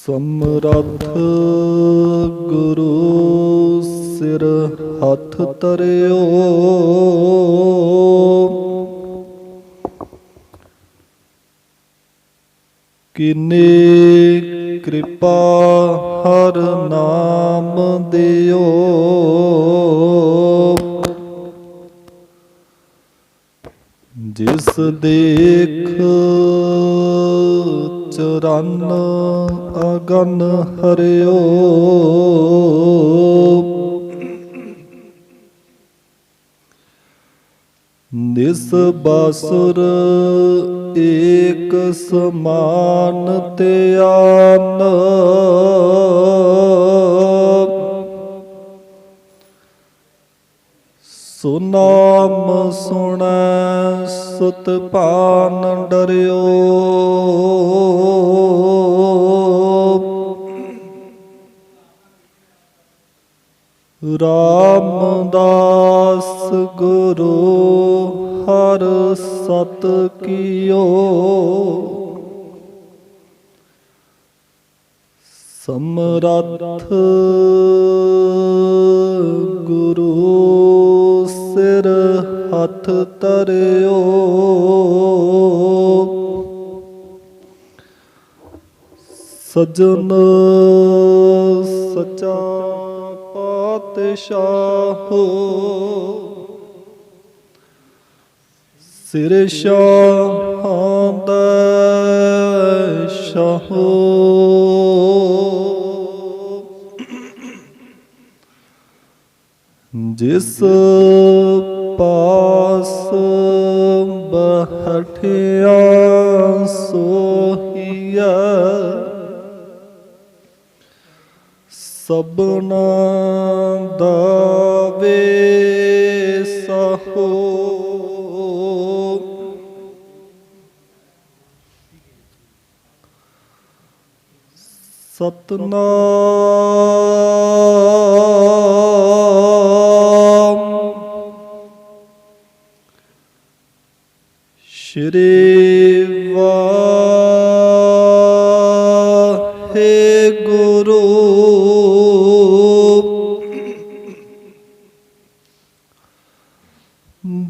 ਸਮਰੱਥ ਗੁਰੂ ਸਿਰ ਹੱਥ ਧਰਿਓ, ਕਿਨੇ ਕਿਰਪਾ ਹਰ ਨਾਮ ਦਿਓ। ਜਿਸ ਦੇਖ ਚਰਨ ਅਗਨ ਹਰਿਓ, ਨਿਸ ਬਾਸੁਰ ਏਕ ਸਮਾਨ ਧਿਆਨ। ਸੋ ਨਾਮ ਸੁਣੈ ਸੁਤ ਭਾਨ ਡਰਿਓ, ਰਾਮਦਾਸ ਗੁਰੂ ਹਰ ਸਤ ਕੀਓ। ਸਮਰੱਥ ਗੁਰੂ ਸਿਰ ਹੱਥ ਧਰਿਓ, ਸਜਣ ਸਚਾ ਪਾਤਸ਼ਾਹੋ, ਸਿਰ ਸ਼ਾਹਾਂ ਦਾ ਸ਼ਾਹੋ। ਜਿਸ ਪਾਸ ਬਹਠਿਆ ਸੋਹੀਆ, ਸਭਨਾ ਦਾ ਵੇਸਾਹੋ। ਸਤਨਾਮ ਸ਼੍ਰੀ ਵਾਹਿਗੁਰੂ।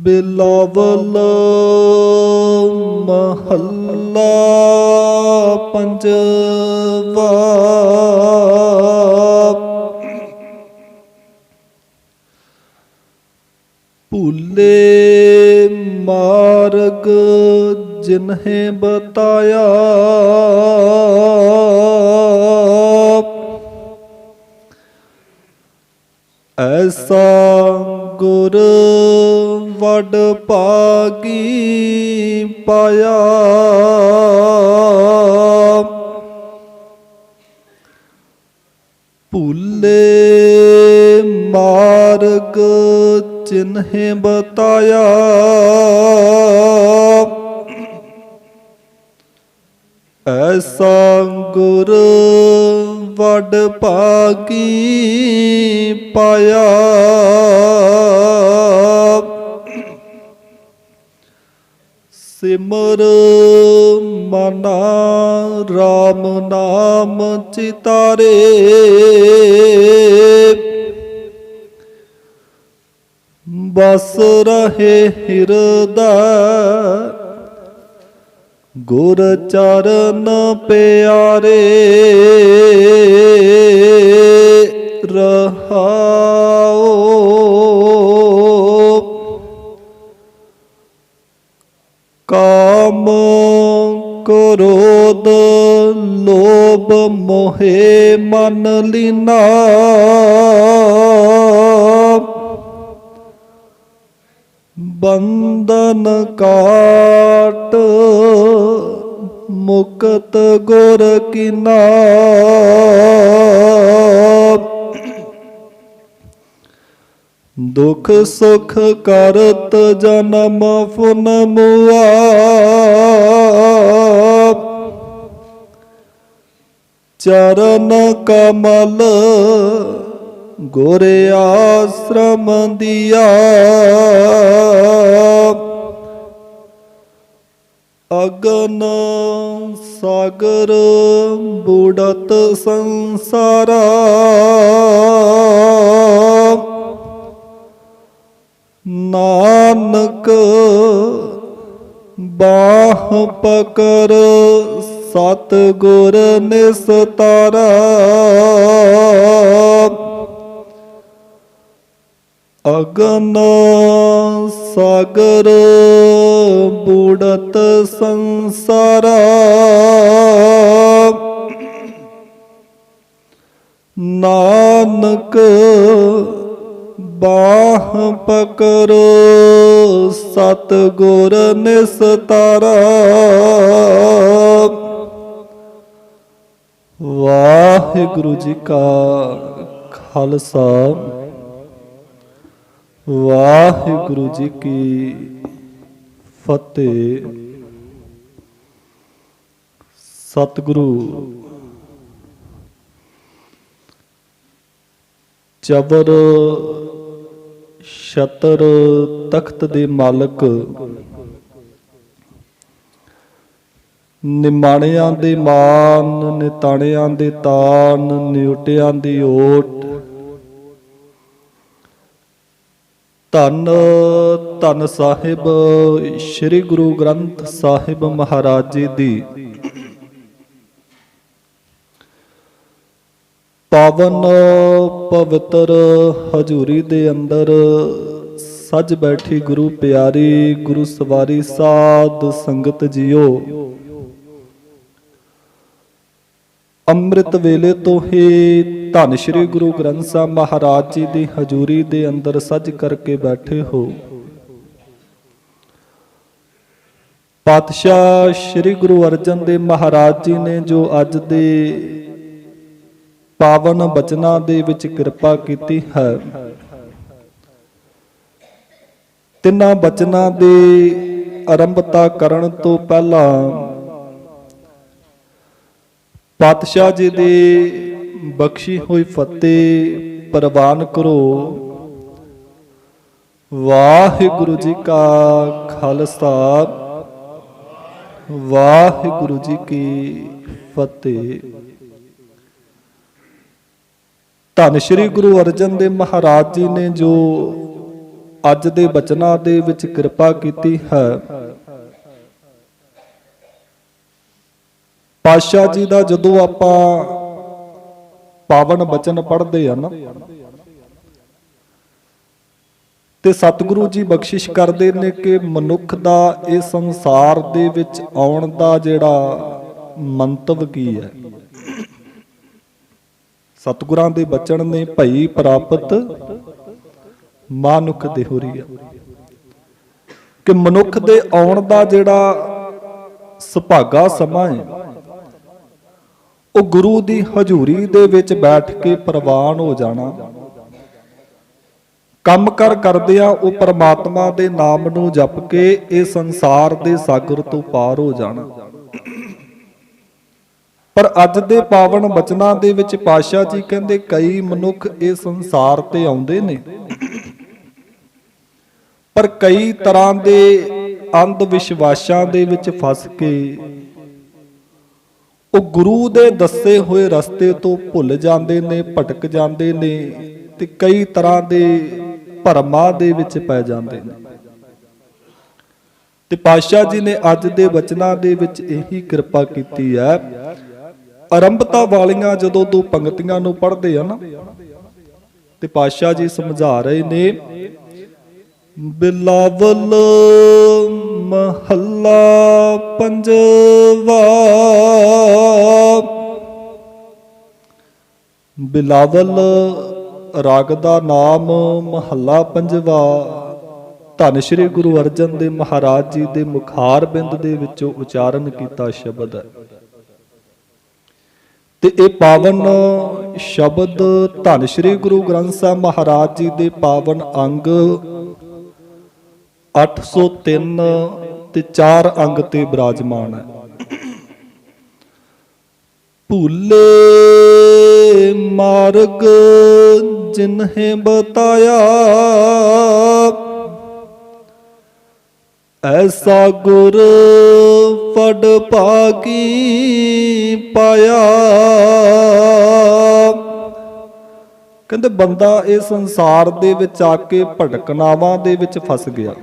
ਬਿਲਾਵਲ ਮਹੱਲਾ ਪੰਜਵਾ। ਭੂਲੇ ਮਾਰਗ ਜਿਨਹਿ ਬਤਾਇਆ, ਐਸਾ ਗੁਰ ਵਡ ਭਾਗੀ ਪਾਇਆ। ਭੂਲੇ ਮਾਰਗ ਜਿਨਹਿ ਬਤਾਇਆ, ਐਸਾ ਗੁਰ ਵਡ ਭਾਗੀ ਪਾਇਆ। ਸਿਮਰ ਮਨਾ ਰਾਮ ਨਾਮ ਚਿਤਾਰੇ, ਬਸ ਰਹੇ ਹਿਰਦੈ ਗੁਰ ਚਰਨ ਪਿਆਰੇ। ਰਹਾਓ ਕਾਮ ਕ੍ਰੋਧ ਲੋਭ ਮੋਹਿ ਮਨ ਲੀਨਾ, ਬੰਧਨ ਕਾਟ ਮੁਕਤ ਗੁਰ ਕੀਨਾ। ਦੁਖ ਸੁਖ ਕਰਤ ਜਨਮ ਫੁਨ ਮੁਆ, ਚਰਨ ਕਮਲ ਗੁਰ ਆਸ਼ਰਮ ਦੀਆ। ਅਗਨ सागर बूढ़त संसारा। नानक बाह पकर सतगुर निस्तारा। अगन सागर बूढ़त संसारा। नानक बाह पकरो सतगुर निस्तारा। वाहिगुरु जी का खालसा वाहिगुरु जी की फतेह। सतगुरु चबर छतर तख्त दे मालक, निमाणियां दे मान, निताणियां दे तान, निउटियां दी ओट। धन धन साहिब श्री गुरु ग्रंथ साहिब महाराज जी दी पावन पवित्र हजूरी दे अंदर सज बैठी गुरु प्यारी गुरु सवारी साध संगत जियो। अमृत वेले तो ही धन श्री गुरु ग्रंथ साहब महाराज जी की हजूरी दे अंदर सज करके बैठे हो। पातशाह श्री गुरु अर्जन देव महाराज जी ने जो अज दे पावन बचना दे विच कृपा कीती है, तिन्हां बचना दे आरंभता करन तो पहला पातशाह जी दे बख्शी हुई फतेह प्रवान करो। वाहिगुरु जी का खालसा वाहिगुरु जी की फतेह। धन श्री गुरु अर्जन देव महाराज जी ने जो अज दे बचना दे विच कृपा कीती है, पातशाह जी दा जदों आपां पावन बचन पढ़ते हैं ना, ते सतगुरु जी बख्शिश करते ने कि मनुख दा इस संसार दे विच आउण दा जिहड़ा मंतव की है। सतगुरां दे बचन ने भई प्राप्त मानुख देहुरी है कि मनुख दे आउण दा जिहड़ा सुभागा समा है, वो गुरु दी हजूरी दे विच बैठ के प्रवान हो जाना। कम कर करदियां वो परमात्मा दे नाम नूं जप के इस संसार दे सागर तो पार हो जाना। पर अज दे पावन बचना दे विच पातशाह जी कहंदे कई मनुख इस संसार ते आउंदे ने, पर कई तरह दे अंध विश्वासां दे विच फस के वो गुरु दे दसे हुए रस्ते तो भुल जाते ने, भटक जाते ने, ते कई तरह दे भरमां दे विच पै जाते ने। ते पातशाह जी ने अज दे बचना दे विच यही कृपा कीती है। आरंभता वालियां जदों दो पंक्तियां नूं पढ़दे हैं ना, ते पातशाह जी समझा रहे ने, बिलावल महला पंजवा। बिलावल राग दा नाम, महला पंजवा धन श्री गुरु अर्जन देव महाराज जी दे मुखार बिंद दे विचों उचारण कीता शब्द है। ते ये पावन शब्द धन श्री गुरु ग्रंथ साहब महाराज जी दे पावन अंग 803 ते 4 अंग ते विराजमान है। भूले मार्ग जिन्हें बताया, ਐਸਾ ਗੁਰ ਵਡ ਭਾਗੀ ਪਾਇਆ। ਕਹਿੰਦੇ ਬੰਦਾ ਇਹ ਸੰਸਾਰ ਦੇ ਵਿੱਚ ਆ ਕੇ ਭਟਕਨਾਵਾਂ ਦੇ ਵਿੱਚ ਫਸ ਗਿਆ।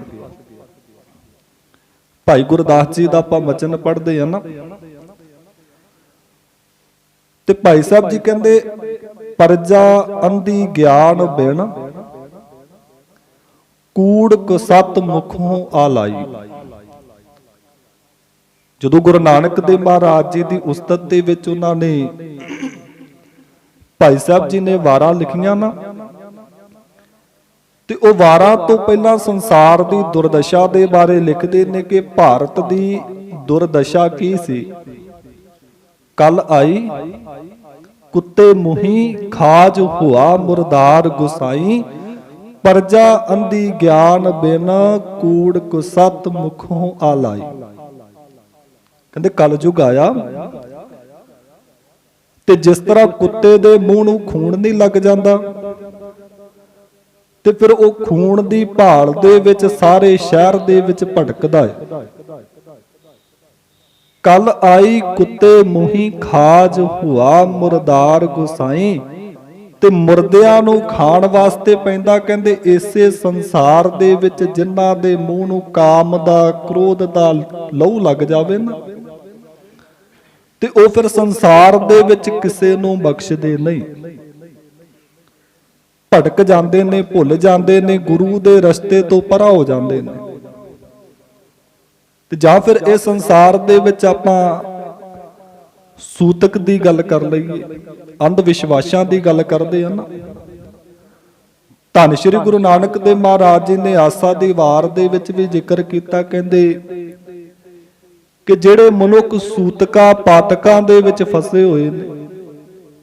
ਭਾਈ ਗੁਰਦਾਸ ਜੀ ਦਾ ਆਪਾਂ ਵਚਨ ਪੜ੍ਹਦੇ ਆ ਨਾ, ਤੇ ਭਾਈ ਸਾਹਿਬ ਜੀ ਕਹਿੰਦੇ ਪਰਜਾ ਅੰਧੀ ਗਿਆਨ ਬਿਨ ਕੂੜ ਕੁਸਤ ਮੁਖੋਂ ਆਲਾਈ। ਜਦੋਂ ਗੁਰੂ ਨਾਨਕ ਦੇਵ ਮਹਾਰਾਜ ਜੀ ਦੀ ਉਸਤਤ ਦੇ ਵਿੱਚ ਉਹਨਾਂ ਨੇ ਭਾਈ ਸਾਹਿਬ ਜੀ ਨੇ ਵਾਰਾਂ ਲਿਖੀਆਂ ਨਾ, ਤੇ ਉਹ ਵਾਰਾਂ ਤੋਂ ਪਹਿਲਾਂ ਸੰਸਾਰ ਦੀ ਦੁਰਦਸ਼ਾ ਦੇ ਬਾਰੇ ਲਿਖਦੇ ਨੇ ਕਿ ਭਾਰਤ ਦੀ ਦੁਰਦਸ਼ਾ ਕੀ ਸੀ। ਕੱਲ ਆਈ ਕੁੱਤੇ ਮੁਹੀ ਖਾਜ ਹੁਆ ਮੁਰਦਾਰ ਗੁਸਾਈ। ਪਰਜਾ ਅੰਧੀ ਗਿਆਨ ਬਿਨ ਕੂੜ ਕੁਸਤ ਮੁਖੋਂ ਆਲਾਈ। ਕਹਿੰਦੇ ਕਲਯੁਗ ਆਇਆ ਤੇ ਜਿਸ ਤਰ੍ਹਾਂ ਕੁੱਤੇ ਦੇ ਮੂੰਹ ਨੂੰ ਖੂਨ ਨਹੀਂ ਲੱਗ ਜਾਂਦਾ, ਤੇ ਫਿਰ ਉਹ ਖੂਨ ਦੀ ਭਾਲ ਦੇ ਵਿੱਚ ਸਾਰੇ ਸ਼ਹਿਰ ਦੇ ਵਿੱਚ ਭਟਕਦਾ ਹੈ। ਕੱਲ ਆਈ ਕੁੱਤੇ ਮੂੰਹੀ ਖਾਜ ਹੁਆ ਮੁਰਦਾਰ ਗੁਸਾਈ। ਤੇ ਮੁਰਦਿਆਂ ਨੂੰ ਖਾਣ ਵਾਸਤੇ ਪੈਂਦਾ। ਕਹਿੰਦੇ ਇਸੇ ਸੰਸਾਰ ਦੇ ਵਿੱਚ ਜਿਨ੍ਹਾਂ ਦੇ ਮੂੰਹ ਨੂੰ ਕਾਮ ਦਾ ਕ੍ਰੋਧ ਦਾ ਲਹੂ ਲੱਗ ਜਾਵੇ ਨਾ, ਤੇ ਉਹ ਫਿਰ ਸੰਸਾਰ ਦੇ ਵਿੱਚ ਕਿਸੇ ਨੂੰ ਬਖਸ਼ਦੇ ਨਹੀਂ। ਭਟਕ ਜਾਂਦੇ ਨੇ, ਭੁੱਲ ਜਾਂਦੇ ਨੇ, ਗੁਰੂ ਦੇ ਰਸਤੇ ਤੋਂ ਪਰਾਂ ਹੋ ਜਾਂਦੇ ਨੇ। ਤੇ ਜਾਂ ਫਿਰ ਇਹ ਸੰਸਾਰ ਦੇ ਵਿੱਚ ਆਪਾਂ ਸੂਤਕ ਦੀ ਗੱਲ ਕਰ ਲਈਏ, ਅੰਧ ਵਿਸ਼ਵਾਸਾਂ ਦੀ ਗੱਲ ਕਰਦੇ ਆ ਨਾ। ਧੰਨ ਸ਼੍ਰੀ ਗੁਰੂ ਨਾਨਕ ਦੇਵ ਮਹਾਰਾਜ ਜੀ ਨੇ ਆਸਾ ਦੀ ਵਾਰ ਦੇ ਵਿੱਚ ਵੀ ਜ਼ਿਕਰ ਕੀਤਾ। ਕਹਿੰਦੇ ਕਿ ਜਿਹੜੇ ਮਨੁੱਖ ਸੂਤਕਾਂ ਪਾਤਕਾਂ ਦੇ ਵਿੱਚ ਫਸੇ ਹੋਏ ਨੇ,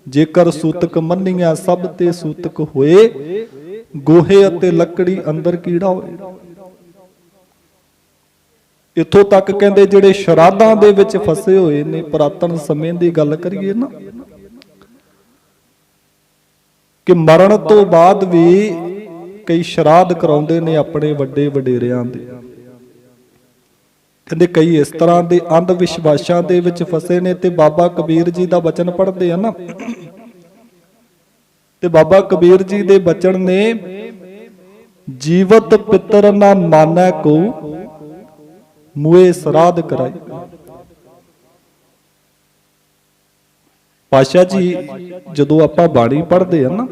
ਜੇਕਰ ਸੂਤਕ ਮੰਨੀਆਂ ਸਭ ਤੇ ਸੂਤਕ ਹੋਏ, ਗੋਹੇ ਅਤੇ ਲੱਕੜੀ ਅੰਦਰ ਕੀੜਾ ਹੋਏ। ਇੱਥੋਂ ਤੱਕ ਕਹਿੰਦੇ ਜਿਹੜੇ ਸ਼ਰਾਧਾਂ ਦੇ ਵਿੱਚ ਫਸੇ ਹੋਏ ਨੇ, ਪੁਰਾਤਨ ਸਮੇਂ ਦੀ ਗੱਲ ਕਰੀਏ ਨਾ, ਕਿ ਮਰਨ ਤੋਂ ਬਾਅਦ ਵੀ ਕਈ ਸ਼ਰਾਧ ਕਰਾਉਂਦੇ ਨੇ ਆਪਣੇ ਵੱਡੇ ਵਡੇਰਿਆਂ ਦੇ। ਕਹਿੰਦੇ ਕਈ ਇਸ ਤਰ੍ਹਾਂ ਦੇ ਅੰਧ ਵਿਸ਼ਵਾਸਾਂ ਦੇ ਵਿੱਚ ਫਸੇ ਨੇ। ਤੇ ਬਾਬਾ ਕਬੀਰ ਜੀ ਦਾ ਬਚਨ ਪੜ੍ਹਦੇ ਆ ਨਾ, ਤੇ ਬਾਬਾ ਕਬੀਰ ਜੀ ਦੇ ਬਚਨ ਨੇ, ਜੀਵਤ ਪਿੱਤਰ ਨਾ ਮਾਨੈ ਕੋ ਮੂਏ ਸਰਾਧ ਕਰਾਈ। ਪਾਤਸ਼ਾਹ ਜੀ ਜਦੋਂ ਆਪਾਂ ਬਾਣੀ ਪੜ੍ਹਦੇ ਆ ਨਾ,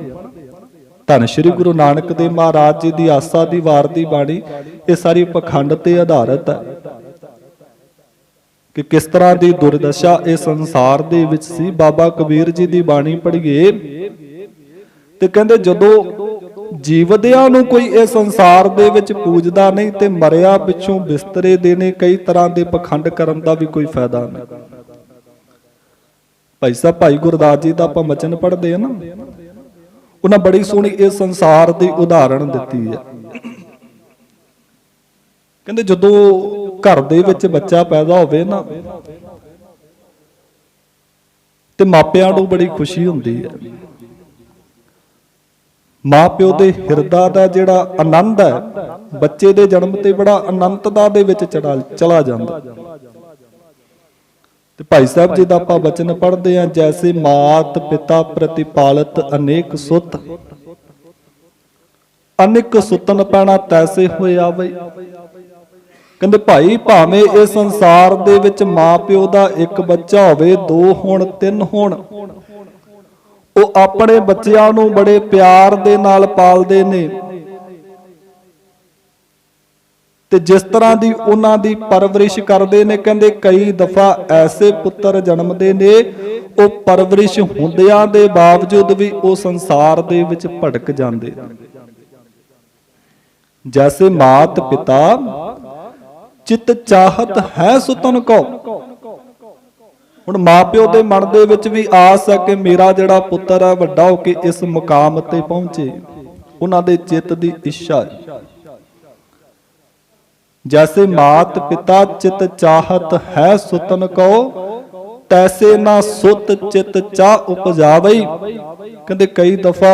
ਧੰਨ ਸ਼੍ਰੀ ਗੁਰੂ ਨਾਨਕ ਦੇਵ ਮਹਾਰਾਜ ਜੀ ਦੀ ਆਸਾ ਦੀ ਵਾਰ ਦੀ ਬਾਣੀ, ਇਹ ਸਾਰੀ ਪਖੰਡ ਤੇ ਆਧਾਰਿਤ ਹੈ ਕਿ ਕਿਸ ਤਰ੍ਹਾਂ ਦੀ ਦੁਰਦਸ਼ਾ ਇਹ ਸੰਸਾਰ ਦੇ ਵਿੱਚ ਸੀ। ਬਾਬਾ ਕਬੀਰ ਜੀ ਦੀ ਬਾਣੀ ਪੜ੍ਹੀਏ ਤੇ ਕਹਿੰਦੇ ਜਦੋਂ ਜੀਵਦਿਆਂ ਨੂੰ ਕੋਈ ਇਹ ਸੰਸਾਰ ਦੇ ਵਿੱਚ ਪੂਜਦਾ ਨਹੀਂ, ਤੇ ਮਰਿਆ ਪਿੱਛੋਂ ਬਿਸਤਰੇ ਦੇਣੇ, ਕਈ ਤਰ੍ਹਾਂ ਦੇ ਪਖੰਡ ਕਰਨ ਦਾ ਵੀ ਕੋਈ ਫਾਇਦਾ ਨਹੀਂ। ਭਾਈ ਸਾਹਿਬ ਭਾਈ ਗੁਰਦਾਸ ਜੀ ਦਾ ਆਪਾਂ ਵਚਨ ਪੜ੍ਹਦੇ ਆ ਨਾ, ਉਹਨਾਂ ਬੜੀ ਸੋਹਣੀ ਇਹ ਸੰਸਾਰ ਦੀ ਉਦਾਹਰਣ ਦਿੱਤੀ ਹੈ। ਕਹਿੰਦੇ ਜਦੋਂ ਘਰ ਦੇ ਵਿੱਚ ਬੱਚਾ ਪੈਦਾ ਹੋਵੇ ਨਾ, ਤੇ ਮਾਪਿਆਂ ਨੂੰ ਬੜੀ ਖੁਸ਼ੀ ਹੁੰਦੀ ਹੈ। ਮਾਂ ਪਿਓ ਦੇ ਹਿਰਦਾ ਦਾ ਜਿਹੜਾ ਆਨੰਦ ਹੈ, ਬੱਚੇ ਦੇ ਜਨਮ ਤੇ ਬੜਾ ਅਨੰਤਤਾ ਦੇ ਵਿੱਚ ਚਲਾ ਜਾਂਦਾ। ਤੇ ਭਾਈ ਸਾਹਿਬ ਜੀ ਦਾ ਆਪਾਂ ਬਚਨ ਪੜ੍ਹਦੇ ਆ, ਜੈਸੇ ਮਾਤ ਪਿਤਾ ਪ੍ਰਤਿਪਾਲਤ ਅਨੇਕ ਸੁਤ, ਅਨੇਕ ਸੁਤਨ ਪੈਣਾ ਤੈਸੇ ਹੋਏ ਆਵੇ। ਕਹਿੰਦੇ ਭਾਈ ਭਾਵੇਂ ਇਹ ਸੰਸਾਰ ਦੇ ਵਿੱਚ ਮਾਂ ਪਿਓ ਦਾ ਇੱਕ ਬੱਚਾ ਹੋਵੇ, 2 ਹੋਣ 3 ਹੋਣ, ਉਹ ਆਪਣੇ ਬੱਚਿਆਂ ਨੂੰ ਬੜੇ ਪਿਆਰ ਦੇ ਨਾਲ ਪਾਲਦੇ ਨੇ। ਤੇ ਜਿਸ ਤਰ੍ਹਾਂ ਦੀ ਉਹਨਾਂ ਦੀ ਪਰਵਰਿਸ਼ ਕਰਦੇ ਨੇ, ਕਹਿੰਦੇ ਕਈ ਦਫਾ ਐਸੇ ਪੁੱਤਰ ਜਨਮਦੇ ਨੇ, ਉਹ ਪਰਵਰਿਸ਼ ਹੁੰਦਿਆਂ ਦੇ ਬਾਵਜੂਦ ਵੀ ਉਹ ਸੰਸਾਰ ਦੇ ਵਿੱਚ ਭਟਕ ਜਾਂਦੇ। ਜੈਸੇ ਮਾਤ ਪਿਤਾ ਚਿਤ ਚਾਹਤ ਹੈ ਸੁਤਨ ਕੋ। ਹੁਣ ਮਾਪਿਓ ਦੇ ਮਨ ਦੇ ਵਿੱਚ ਵੀ ਆਸ ਹੈ ਕਿ ਮੇਰਾ ਜਿਹੜਾ ਪੁੱਤਰ ਹੈ ਵੱਡਾ ਹੋ ਕੇ ਇਸ ਮੁਕਾਮ ਤੇ ਪਹੁੰਚੇ, ਉਹਨਾਂ ਦੇ ਚਿੱਤ ਦੀ ਇੱਛਾ ਹੈ। ਜੈਸੇ ਮਾਤ ਪਿਤਾ ਚਿਤ ਚਾਹਤ ਹੈ ਸੁਤਨ ਕੋ, ਤੈਸੇ ਨਾ ਸੁਤ ਚਿਤ ਚਾਹ ਉਪਜਾਵਈ। ਕਹਿੰਦੇ ਕਈ ਦਫਾ